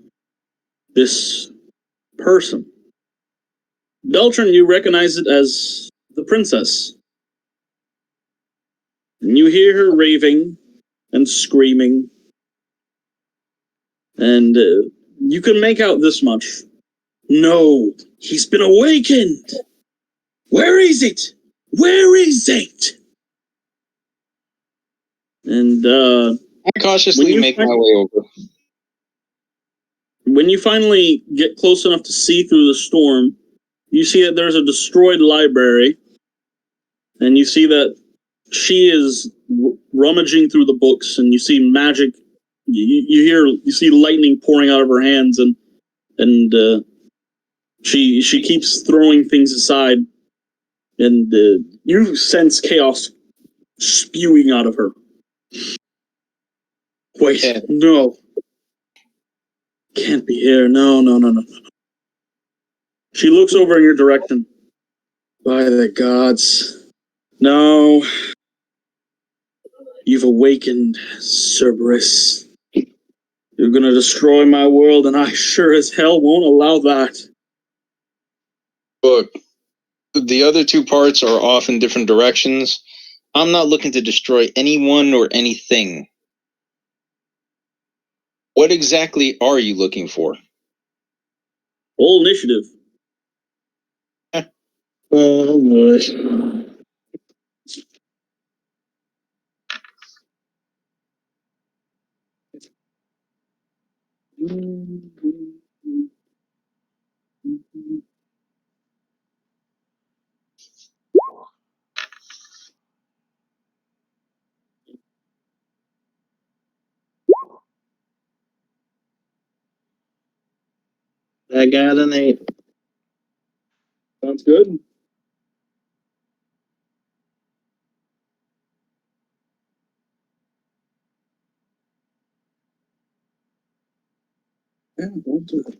This person. Beltram, you recognize it as the princess. And you hear her raving and screaming. And you can make out this much. No, he's been awakened. Where is it? Where is it? And I cautiously make my way over. When you finally get close enough to see through the storm, you see that there's a destroyed library, and you see that she is rummaging through the books, and you see magic. You see lightning pouring out of her hands, and she keeps throwing things aside, and you sense chaos spewing out of her. Wait, no. Can't be here. No. She looks over in your direction. By the gods. No. You've awakened, Cerberus. You're gonna destroy my world, and I sure as hell won't allow that. Look, the other 2 parts are off in different directions. I'm not looking to destroy anyone or anything. What exactly are you looking for? Whole initiative. Oh, boy. I got an 8. Sounds good. Yeah, we'll do it.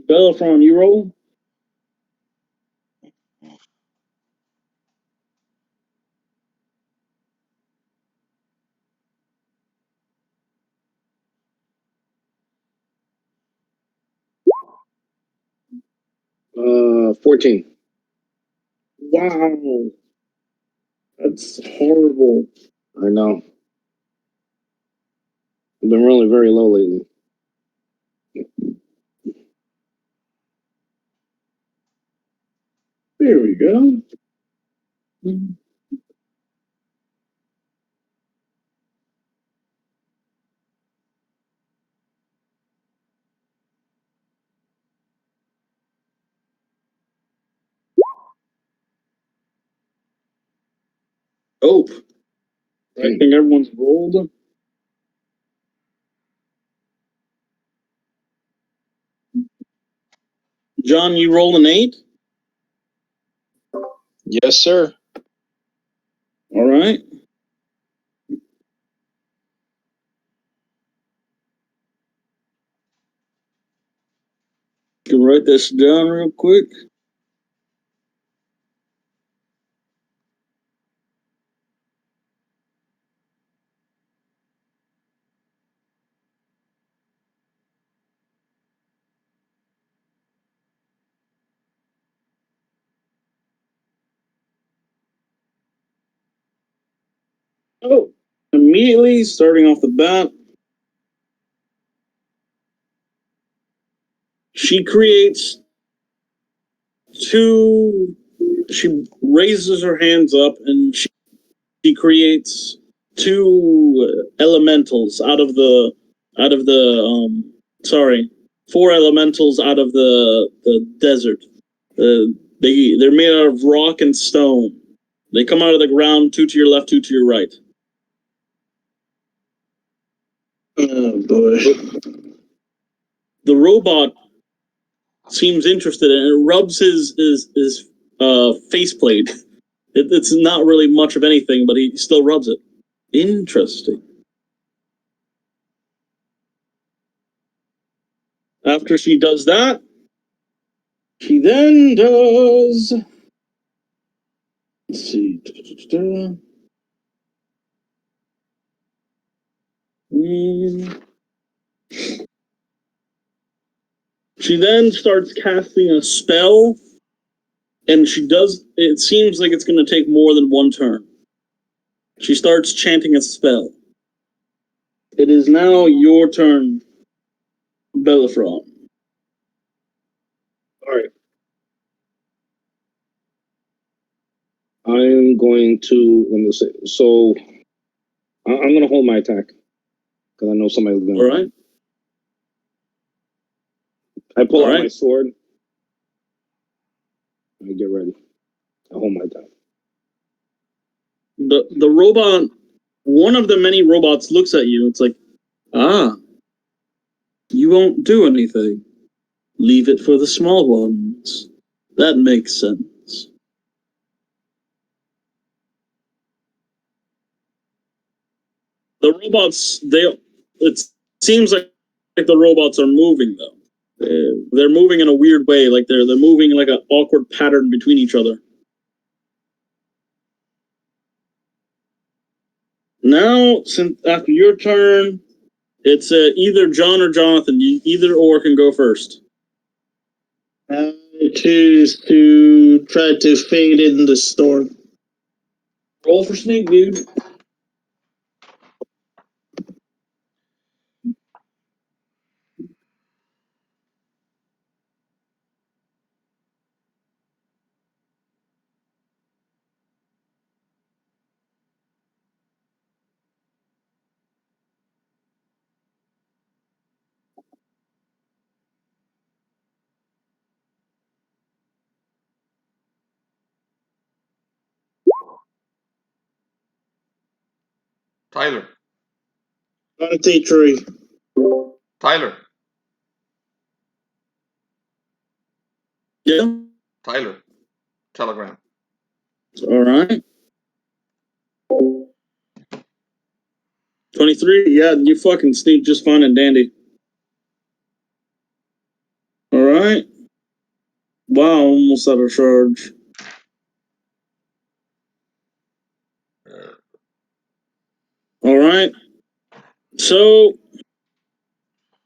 Bellerophon, you roll? Uh, 14. Wow. That's horrible. I know. I've been rolling very low lately. There we go. Oh, I think everyone's rolled. John, you roll an 8? Yes, sir. All right. Can write this down real quick. Oh, immediately starting off the bat, she creates two. She raises her hands up and she creates two elementals out of the four elementals out of the desert. They're made out of rock and stone. They come out of the ground, two to your left, two to your right. Oh boy. The robot seems interested and it rubs his faceplate. It's not really much of anything, but he still rubs it. Interesting. After she does that, she then does. Let's see. She then starts casting a spell, and she does. It seems like it's going to take more than one turn. She starts chanting a spell. It is now your turn, Bellerophon. All right. I'm going to, let me see. So I'm going to hold my attack because I know somebody's going to. All right. I pull All out right. my sword. I get ready. I hold my attack. The robot, one of the many robots looks at you. It's like, you won't do anything. Leave it for the small ones. That makes sense. The robots, it seems like the robots are moving though. They're moving in a weird way, like they're moving like an awkward pattern between each other. Now, since after your turn, it's either John or Jonathan. Either or can go first. I choose to try to fade in the storm. Roll for sneak, dude. Tyler. 23. Tyler. Yeah. Tyler. Telegram. All right. 23. Yeah, you fucking sneak just fine and dandy. All right. Wow, almost out of charge. All right. So, let's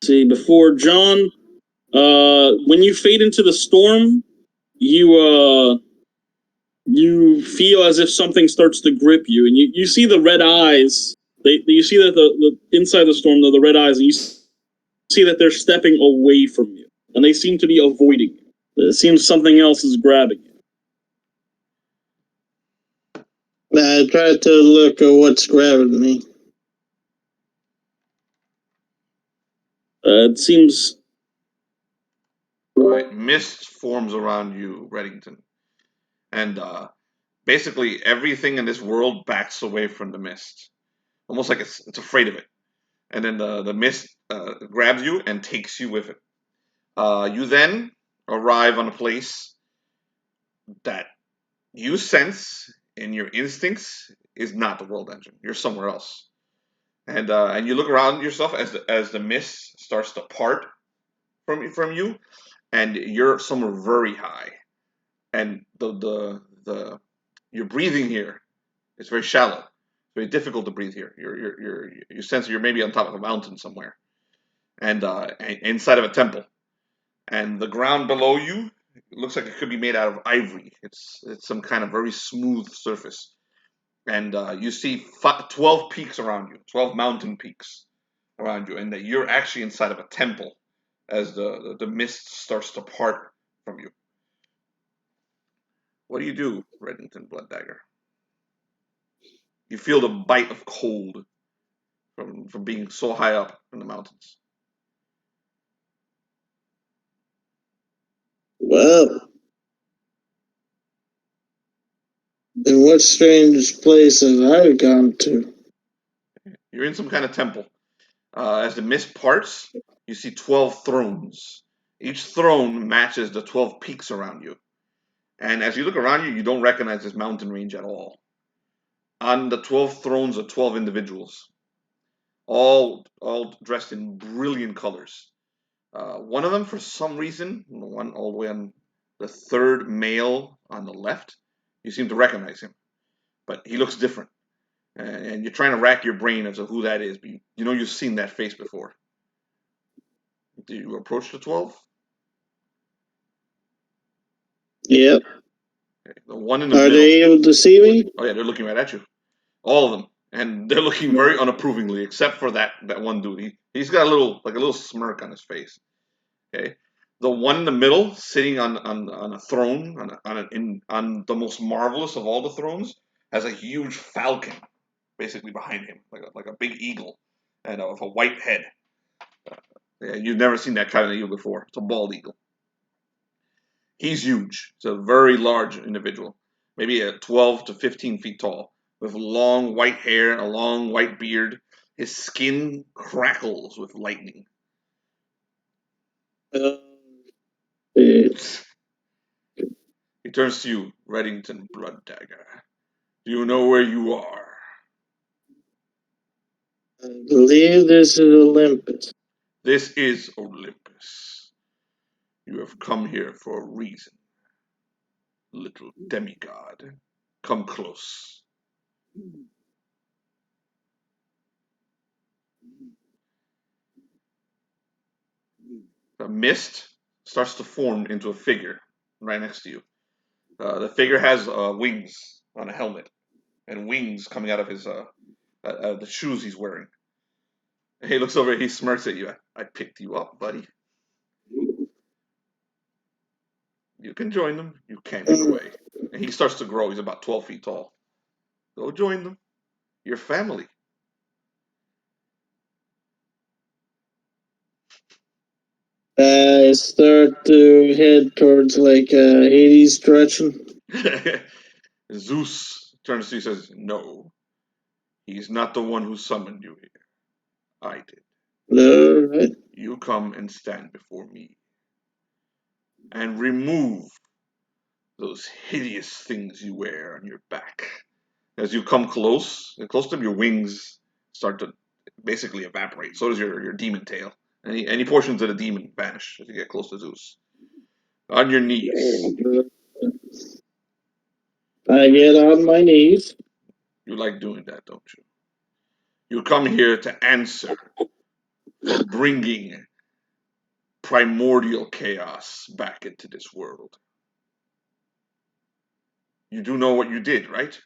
see, before John, when you fade into the storm, you feel as if something starts to grip you, and you see the red eyes. You see that the inside the storm, the red eyes, and you see that they're stepping away from you, and they seem to be avoiding you. It seems something else is grabbing you. I try to look at what's grabbing me. It seems. Right. Mist forms around you, Reddington. And basically everything in this world backs away from the mist, almost like it's afraid of it. And then the mist grabs you and takes you with it. You then arrive on a place that you sense in your instincts is not the world engine. You're somewhere else, and you look around yourself as the mist starts to part from you, and you're somewhere very high, and the your breathing here is very shallow. It's very difficult to breathe here. You sense you're maybe on top of a mountain somewhere, and inside of a temple, and the ground below you looks like it could be made out of ivory. It's some kind of very smooth surface, and you see 12 peaks around you, 12 mountain peaks around you, and that you're actually inside of a temple as the mist starts to part from you. What do you do, Reddington Blood Dagger? You feel the bite of cold from being so high up in the mountains. Well, in what strange place have I gone to? You're in some kind of temple. As the mist parts, you see 12 thrones. Each throne matches the 12 peaks around you. And as you look around you, you don't recognize this mountain range at all. On the 12 thrones are 12 individuals, all dressed in brilliant colors. One of them, for some reason, the one all the way on the third male on the left, you seem to recognize him, but he looks different. And you're trying to rack your brain as to who that is, but you know you've seen that face before. Do you approach the 12? Yep. Okay. The one in the Are middle. they able to see me? Oh yeah, they're looking right at you. All of them, and they're looking very unapprovingly, except for that one dude. He's got a little smirk on his face. Okay, the one in the middle, sitting on a throne, on the most marvelous of all the thrones, has a huge falcon, basically behind him, like a big eagle, and of a white head. Yeah, you've never seen that kind of eagle before. It's a bald eagle. He's huge. He's a very large individual, maybe 12 to 15 feet tall, with long white hair and a long white beard. His skin crackles with lightning. He turns to you, Reddington Blood Dagger. Do you know where you are? I believe this is Olympus. This is Olympus. You have come here for a reason. Little demigod, come close. A mist starts to form into a figure right next to you. The figure has wings on a helmet and wings coming out of his the shoes he's wearing. And he looks over, he smirks at you. I picked you up, buddy. You can join them. You can't get away. And he starts to grow. He's about 12 feet tall. Go join them. Your family. I start to head towards like Hades direction. Zeus turns to you and says, no, he's not the one who summoned you here. I did. All right. You come and stand before me. And remove those hideous things you wear on your back. As you come close to them, your wings start to basically evaporate. So does your demon tail. Any portions of the demon vanish as you get close to Zeus. On your knees. I get on my knees. You like doing that, don't you? You come here to answer for bringing primordial chaos back into this world. You do know what you did, right?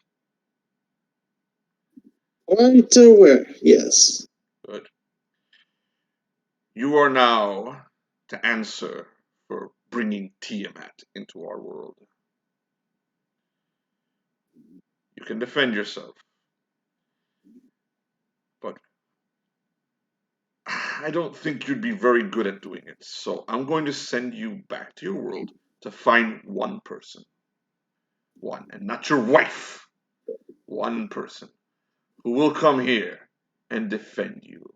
Quite aware, yes. Good. You are now to answer for bringing Tiamat into our world. You can defend yourself, but I don't think you'd be very good at doing it. So I'm going to send you back to your world to find one person. One, and not your wife. One person who will come here and defend you.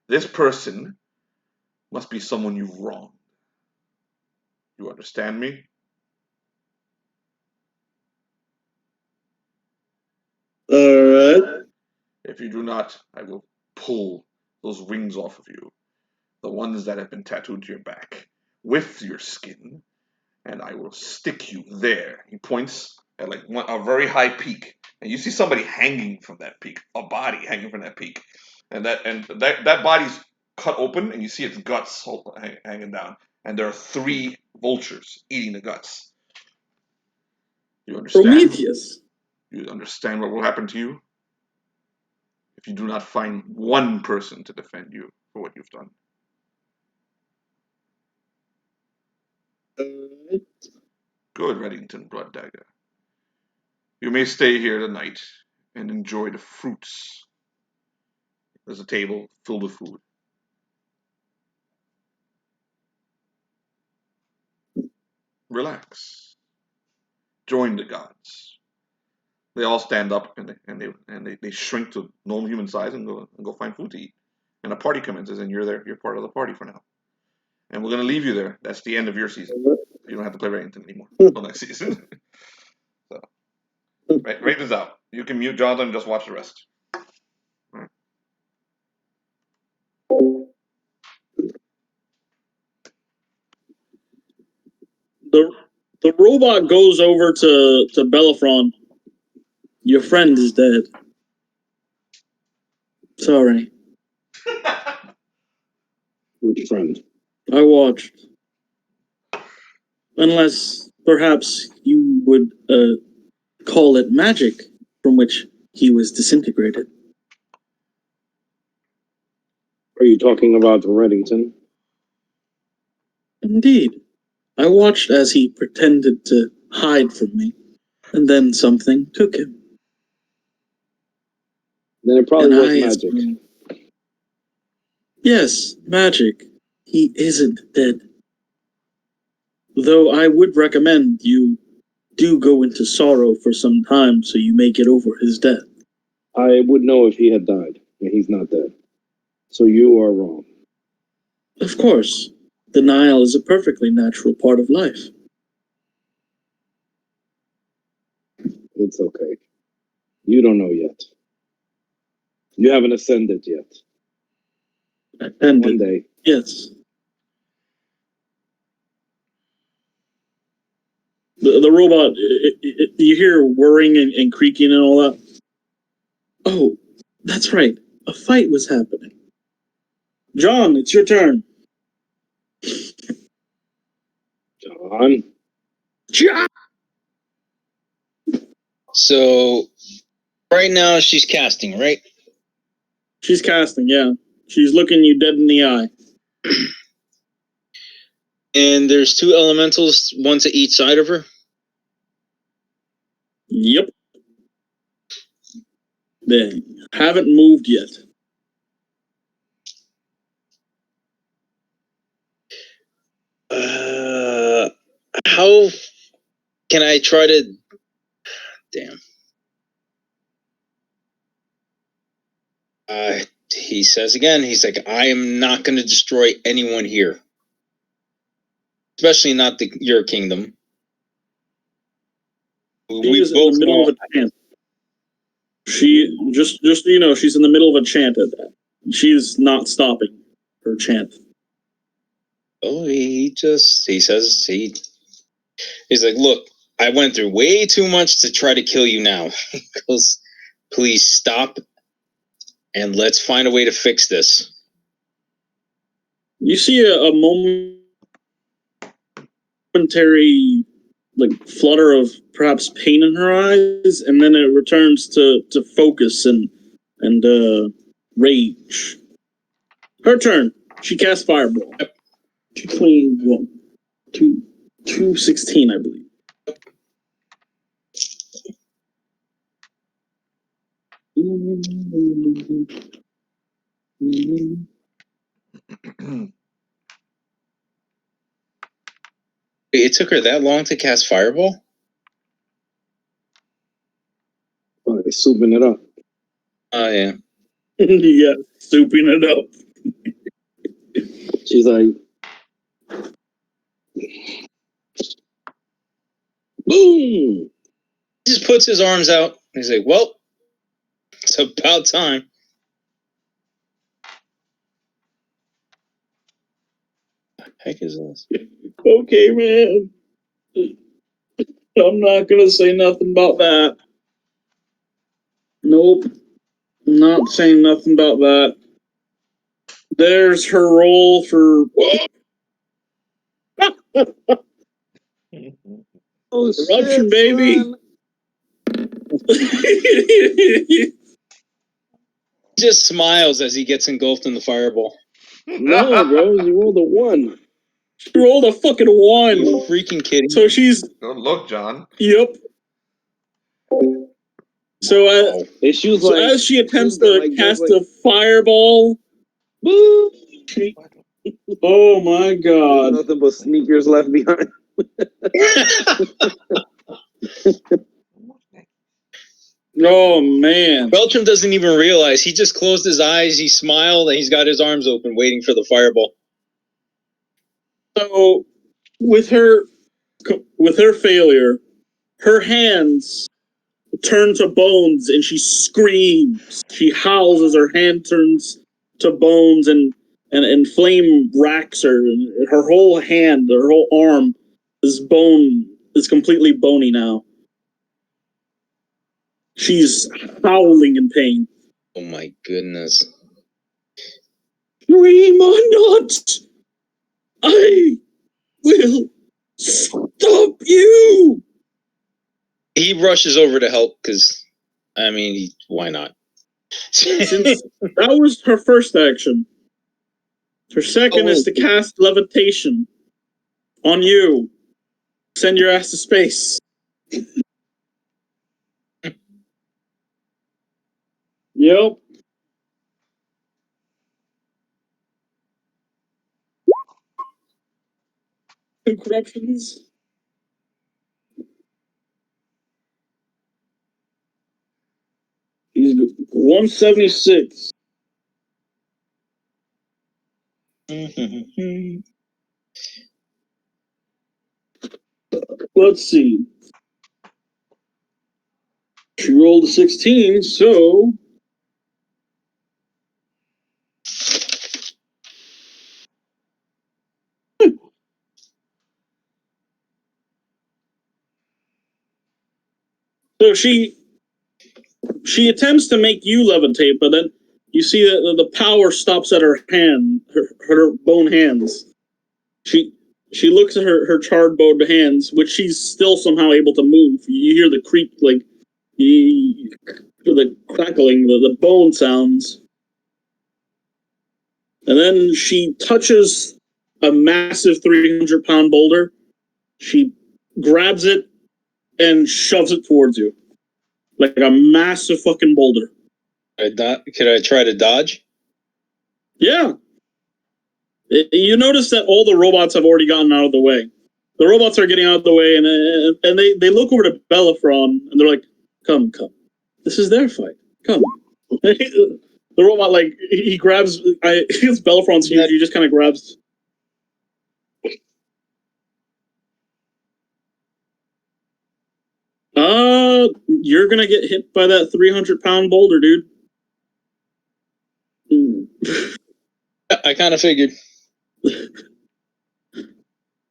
This person must be someone you've wronged. You understand me? Alright. If you do not, I will pull those wings off of you. The ones that have been tattooed to your back. With your skin. And I will stick you there. He points at like a very high peak. And you see somebody hanging from that peak. A body hanging from that peak. And that body's cut open and you see its guts hanging down. And there are 3 vultures eating the guts. You understand? Prometheus. You understand what will happen to you? If you do not find one person to defend you for what you've done. Good, Reddington Blood Dagger. You may stay here tonight and enjoy the fruits. There's a table filled with food. Relax. Join the gods. They all stand up and they shrink to normal human size and go find food to eat. And a party commences, and you're there. You're part of the party for now. And we're going to leave you there. That's the end of your season. You don't have to play Reddington anymore until next season. So, rate this out. You can mute Jonathan and just watch the rest. Right. The robot goes over to Bellerophon. Your friend is dead. Sorry. Which friend? I watched. Unless, perhaps, you would call it magic from which he was disintegrated. Are you talking about Reddington? Indeed. I watched as he pretended to hide from me, and then something took him. Then it probably was magic. Yes, magic. He isn't dead. Though I would recommend you do go into sorrow for some time so you may get over his death. I would know if he had died, and he's not dead. So you are wrong. Of course, denial is a perfectly natural part of life. It's okay. You don't know yet. You haven't ascended yet. And one day. Yes. The robot, you hear whirring and creaking and all that? Oh, that's right. A fight was happening. John, it's your turn. John? John! So, right now she's casting, right? She's casting, yeah. She's looking you dead in the eye. And there's 2 elementals, one to each side of her? Yep. They haven't moved yet. How can I try to... Damn. He says again, he's like, I am not going to destroy anyone here. Especially not your kingdom. She's in the middle of a chant. She, just so you know, she's in the middle of a chant at that. She's not stopping her chant. Oh, he's like, look, I went through way too much to try to kill you now. He goes, please stop and let's find a way to fix this. You see a momentary flutter of perhaps pain in her eyes, and then it returns to focus and rage. Her turn. She casts Fireball. 221. 216, I believe. It took her that long to cast Fireball? Probably souping it up. Oh, yeah. Yeah, souping it up. She's like, boom! He just puts his arms out. He's like, well, it's about time. What the heck is this? Okay, man. I'm not gonna say nothing about that. Nope. I'm not saying nothing about that. There's her roll for Oh, corruption, shit, baby. son. He just smiles as he gets engulfed in the fireball. No, bro, you rolled a 1. She rolled a fucking 1. You freaking kidding? So she's Good look, John. yep. So She so as she attempts to cast a fireball, boom! oh my god! Nothing but sneakers left behind. Oh man! Beltram doesn't even realize. He just closed his eyes, he smiled, and he's got his arms open waiting for the fireball. So with her failure, her hands turn to bones and she screams. She howls as her hand turns to bones and flame racks her. Her whole hand, her whole arm is completely bony now. She's howling in pain. Oh my goodness. Scream or not, I will stop you! He rushes over to help because, I mean, why not? Since that was her first action, her second is to cast levitation on you. Send your ass to space. Yep. Two corruptions. He's 176. Let's see. She rolled a 16, so she attempts to make you levitate, but then you see that the power stops at her hand, her bone hands. She looks at her charred bone hands, which she's still somehow able to move. You hear the creak, like the crackling, the bone sounds. And then she touches a massive 300-pound boulder. She grabs it and shoves it towards you. Like a massive fucking boulder. Could I try to dodge? Yeah. You notice that all the robots have already gotten out of the way. The robots are getting out of the way, and they look over to Bellerophon, and they're like, come. This is their fight. Come. The robot, like, he grabs... It's Bellerophon's huge. He just kind of grabs... You're gonna get hit by that 300-pound boulder, dude. I kind of figured.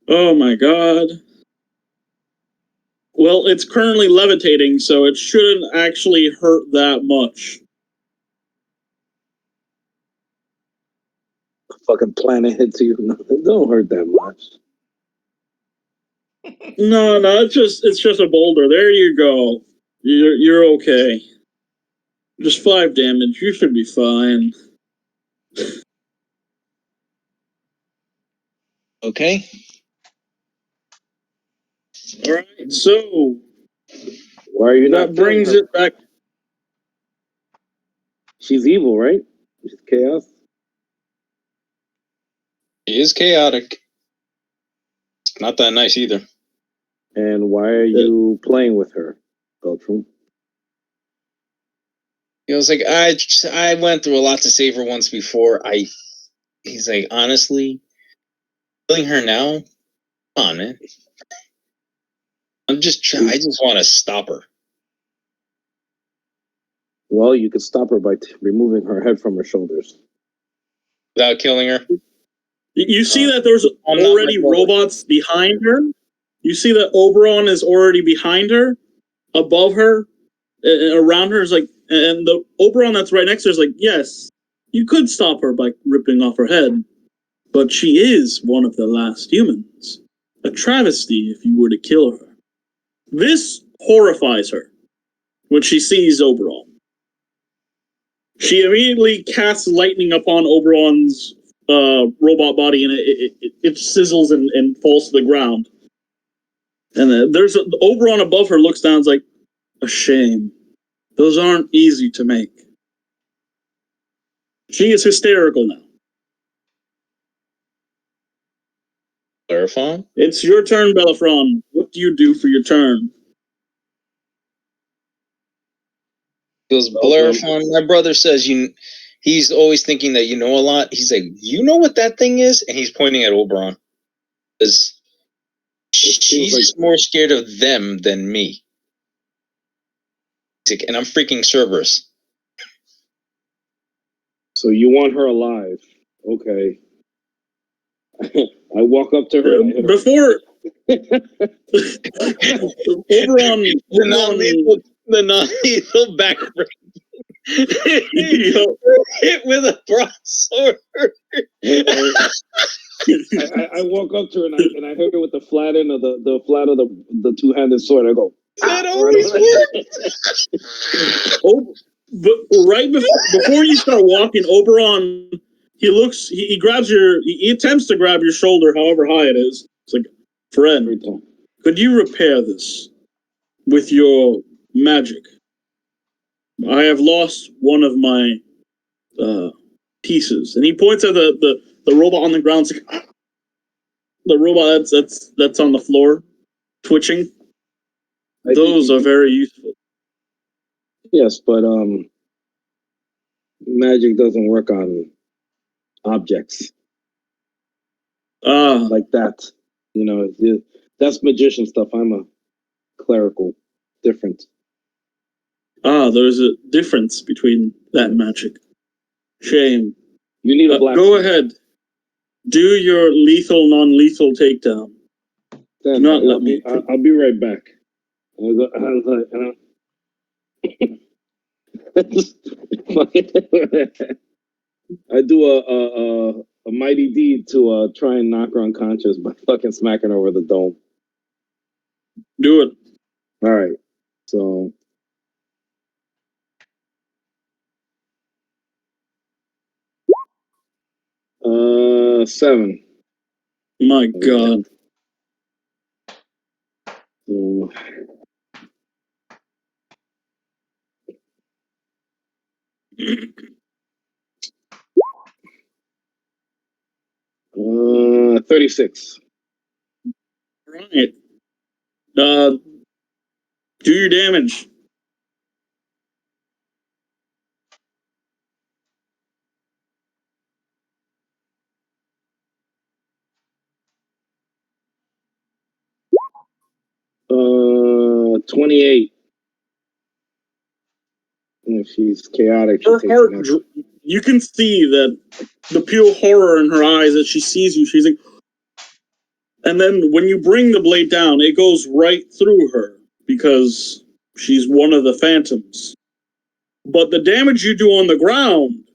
Oh my god. Well, it's currently levitating, so it shouldn't actually hurt that much. Fucking planet hits you. It don't hurt that much. No, it's just a boulder. There you go. You're okay. Just 5 damage. You should be fine. Okay. All right. So why are you not? That brings it back. She's evil, right? She's chaos. She is chaotic. Not that nice either. And why are you playing with her, Beltram? He was like, I went through a lot to save her once before. He's like, honestly, killing her now? Come on, man. I just want to stop her. Well, you could stop her by removing her head from her shoulders. Without killing her? You see that there's already robots behind her? You see that Oberon is already behind her, above her, around her is like, and the Oberon that's right next to her is like, yes, you could stop her by ripping off her head, but she is one of the last humans. A travesty if you were to kill her. This horrifies her when she sees Oberon. She immediately casts lightning upon Oberon's robot body, and it sizzles and falls to the ground. And there's Oberon above her looks down, and is like, a shame. Those aren't easy to make. She is hysterical now. Bellerophon? It's your turn, Bellerophon. What do you do for your turn? Goes, Bellerophon, my brother says he's always thinking that you know a lot. He's like, you know what that thing is? And he's pointing at Oberon. Because she's more scared of them than me. He's like, and I'm freaking Cerberus. So you want her alive. Okay. I walk up to her and I hit her. Before Oberon, the non-lethal back hit with a broadsword. I walk up to her and I hit her with the flat end of the flat of the two-handed sword. I go, that always works. But right before you start walking, Oberon, he grabs he attempts to grab your shoulder, however high it is. It's like, friend, could you repair this with your magic? I have lost one of my pieces, and he points at the robot on the ground. It's like, the robot that's on the floor, twitching. Those are very useful. Yes, but magic doesn't work on objects like that. You know, that's magician stuff. I'm a clerical, different. There's a difference between that magic. Shame. You need a black. Go ahead. Do your lethal, non-lethal takedown. Then Do not let me. I'll be right back. I do a mighty deed to try and knock her unconscious by fucking smacking her over the dome. Do it. All right. So. Seven. My God. So, 36. Right. Do your damage. Uh, 28. And if she's chaotic, her heart. You can see that the pure horror in her eyes as she sees you. She's like, and then when you bring the blade down, it goes right through her because she's one of the phantoms. But the damage you do on the ground,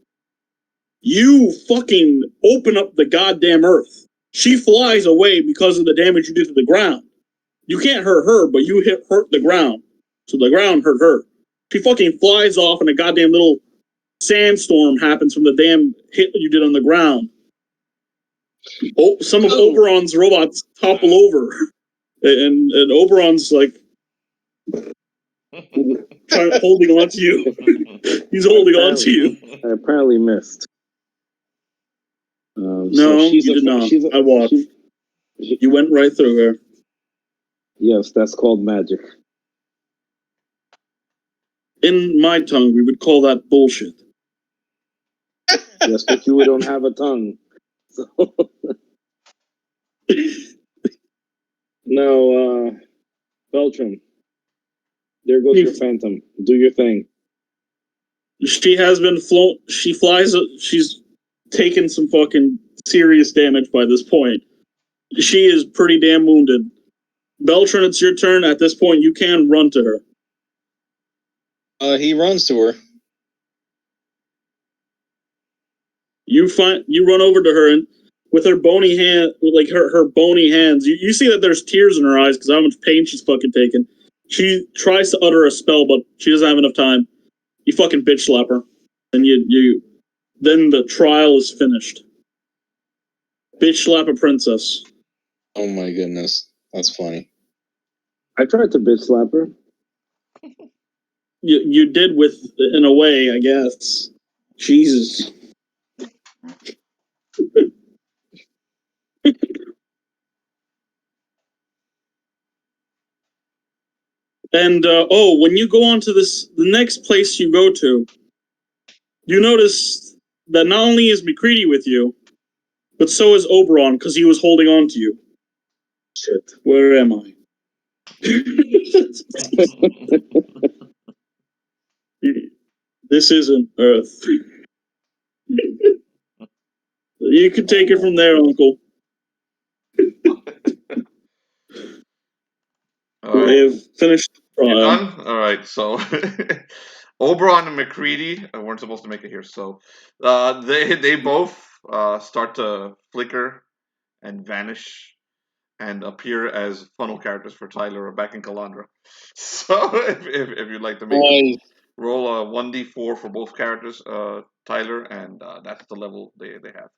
you fucking open up the goddamn earth. She flies away because of the damage you did to the ground. You can't hurt her, but you hurt the ground. So the ground hurt her. She fucking flies off and a goddamn little sandstorm happens from the damn hit that you did on the ground. Some of Oberon's robots topple over. And Oberon's like holding on to you. He's holding on to you. I apparently missed. No, so you did not. I watched. You went right through her. Yes, that's called magic. in my tongue, we would call that bullshit. Yes, but you don't have a tongue. So. No, Beltram. There goes your phantom. Do your thing. She has been flown. She flies. She's taken some fucking serious damage by this point. She is pretty damn wounded. Beltram, it's your turn. At this point, you can run to her. He runs to her. You run over to her, and with her bony hand, like her bony hands, you see that there's tears in her eyes because how much pain she's fucking taken. She tries to utter a spell, but she doesn't have enough time. You fucking bitch slap her, and then the trial is finished. Bitch slap a princess. Oh my goodness, that's funny. I tried to bitch slap her. You did in a way, I guess. Jesus. And when you go on to the next place you go to, you notice that not only is Macready with you, but so is Oberon because he was holding on to you. Shit, where am I? This isn't Earth. You can take it from there, Uncle. All right. They have finished the trial. You're done? All right. So Oberon and Macready weren't supposed to make it here. So they both start to flicker and vanish and appear as funnel characters for Tyler back in Calandra. So if you'd like to make roll a 1d4 for both characters, Tyler, and that's the level they have.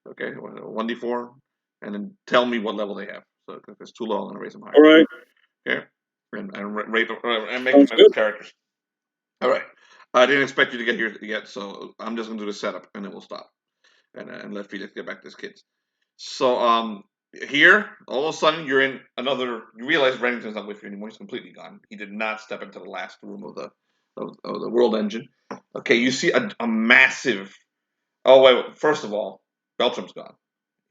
Okay, 1d4, and then tell me what level they have. So if it's too low, I'm gonna raise them higher. All right. Okay, and make them characters. All right. I didn't expect you to get here yet, so I'm just gonna do the setup, and then we'll stop, and let Felix get back to his kids. So here, all of a sudden, you're in another. You realize Reddington's not with you anymore. He's completely gone. He did not step into the last room of the world engine. Okay, you see a massive. Oh wait. First of all, Beltram's gone.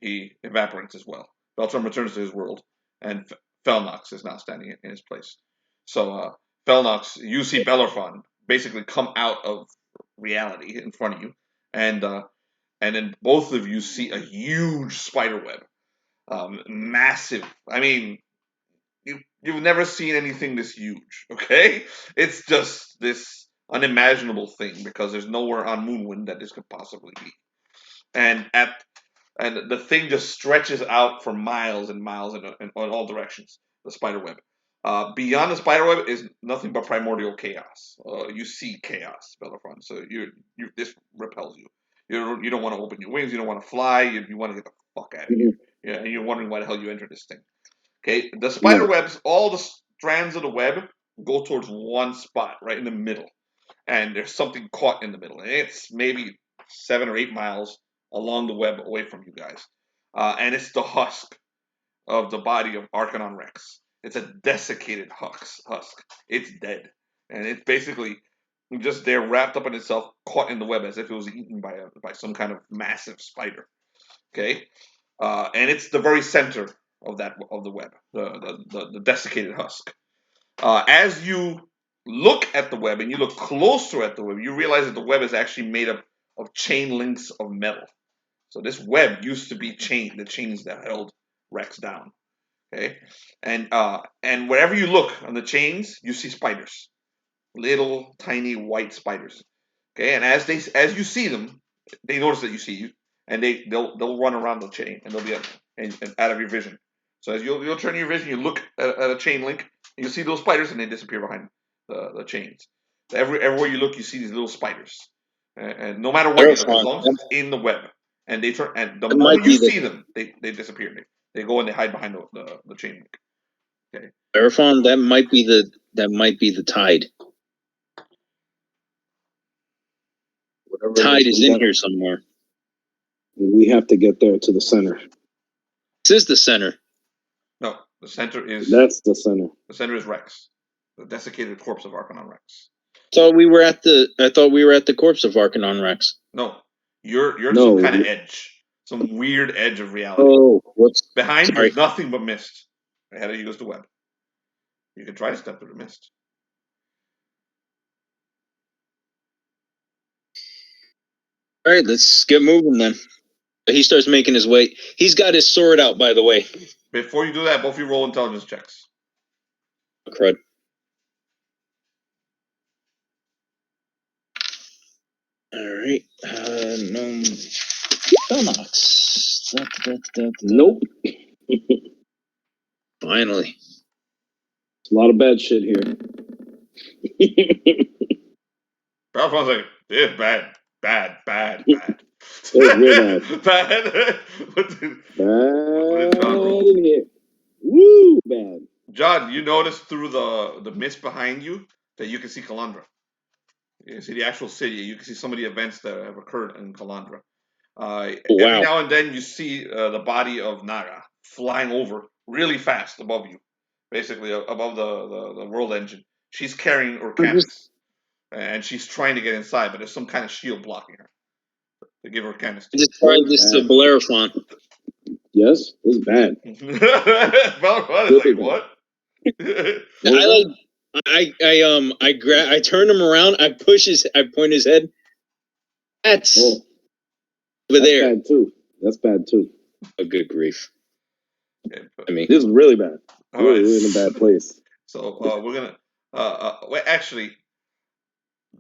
He evaporates as well. Beltram returns to his world, and Felnox is now standing in his place. So Felnox, you see Bellerophon basically come out of reality in front of you, and then both of you see a huge spider web, massive. I mean, you've never seen anything this huge. Okay, it's just this unimaginable thing because there's nowhere on Moonwind that this could possibly be, and the thing just stretches out for miles and miles in all directions. The spider web. Beyond the spider web is nothing but primordial chaos. You see chaos, Bellerophon. So this repels you. You don't want to open your wings. You don't want to fly. You want to get the fuck out of here. Yeah, and you're wondering why the hell you entered this thing. Okay, the spider webs, all the strands of the web go towards one spot, right in the middle, and there's something caught in the middle, and it's maybe 7 or 8 miles along the web away from you guys, and it's the husk of the body of Arcanon Rex. It's a desiccated husk. It's dead, and it's basically just there, wrapped up in itself, caught in the web as if it was eaten by some kind of massive spider. Okay, and it's the very center of the web, the desiccated husk. As you look at the web and you look closer at the web, you realize that the web is actually made up of chain links of metal. So this web used to be the chains that held Rex down. Okay, and wherever you look on the chains, you see spiders, little tiny white spiders. Okay, and as you see them, they notice that you see you, and they'll run around the chain, and they'll be out of your vision. So as you'll turn your vision, you look at a chain link, and you see those spiders, and they disappear behind the chains. So everywhere you look, you see these little spiders, and no matter what you look, as long as it's in the web, and they turn, and the moment you see them, they disappear. They go and they hide behind the chain link. Okay. Bellerophon, that might be the tide. Whatever Tide is in here somewhere. We have to get there to the center. This is the center. No, the center is. That's the center. The center is Rex, the desiccated corpse of Arcanon Rex. I thought we were at the corpse of Arcanon Rex. No, you're No. some kind of edge, some weird edge of reality. Oh, whoops. Behind you Sorry. is nothing but mist. Ahead of you goes the web. You can try to step through the mist. All right, let's get moving then. He starts making his way. He's got his sword out, by the way. Before you do that, both of you roll intelligence checks. Crud. All right. No. Felnox. Nope. Finally. A lot of bad shit here. Bellerophon's like, this bad. It's real bad. Bad. What did John roll? Bad in here. Woo, bad. John, you notice through the mist behind you that you can see Calandra. You can see the actual city. You can see some of the events that have occurred in Calandra. Every now and then you see the body of Naga flying over really fast above you, basically above the world engine. She's carrying Urcanus, and she's trying to get inside, but there's some kind of shield blocking her. To give her Urcanus. I just tried this to Bellerophon. Yes, it's bad. Bellerophon is like, what? I turn him around. I point his head. That's over there. Bad too. That's bad too. A good grief. Okay, I mean, this is really bad. We're in a bad place. So we're gonna. Well, actually,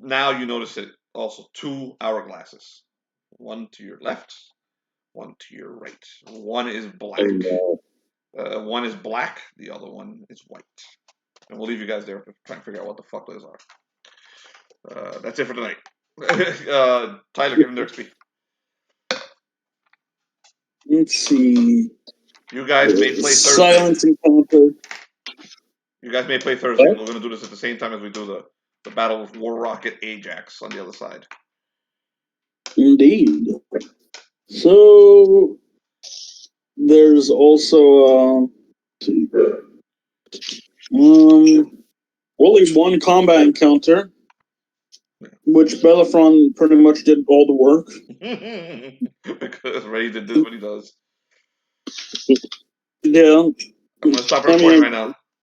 now you notice it also 2 hourglasses. One to your left, one to your right. One is black. Oh, no. One is black. The other one is white. And we'll leave you guys there to try and figure out what the fuck those are. That's it for tonight. Tyler, give him their XP. Let's see. You guys may play Thursday. Silence encounter. You guys may play Thursday. We're going to do this at the same time as we do the Battle of War Rocket Ajax on the other side. Indeed. So there's also only one combat encounter, which Bellerophon pretty much did all the work. Because Ray did this what he does. Yeah. I'm going to stop recording right now.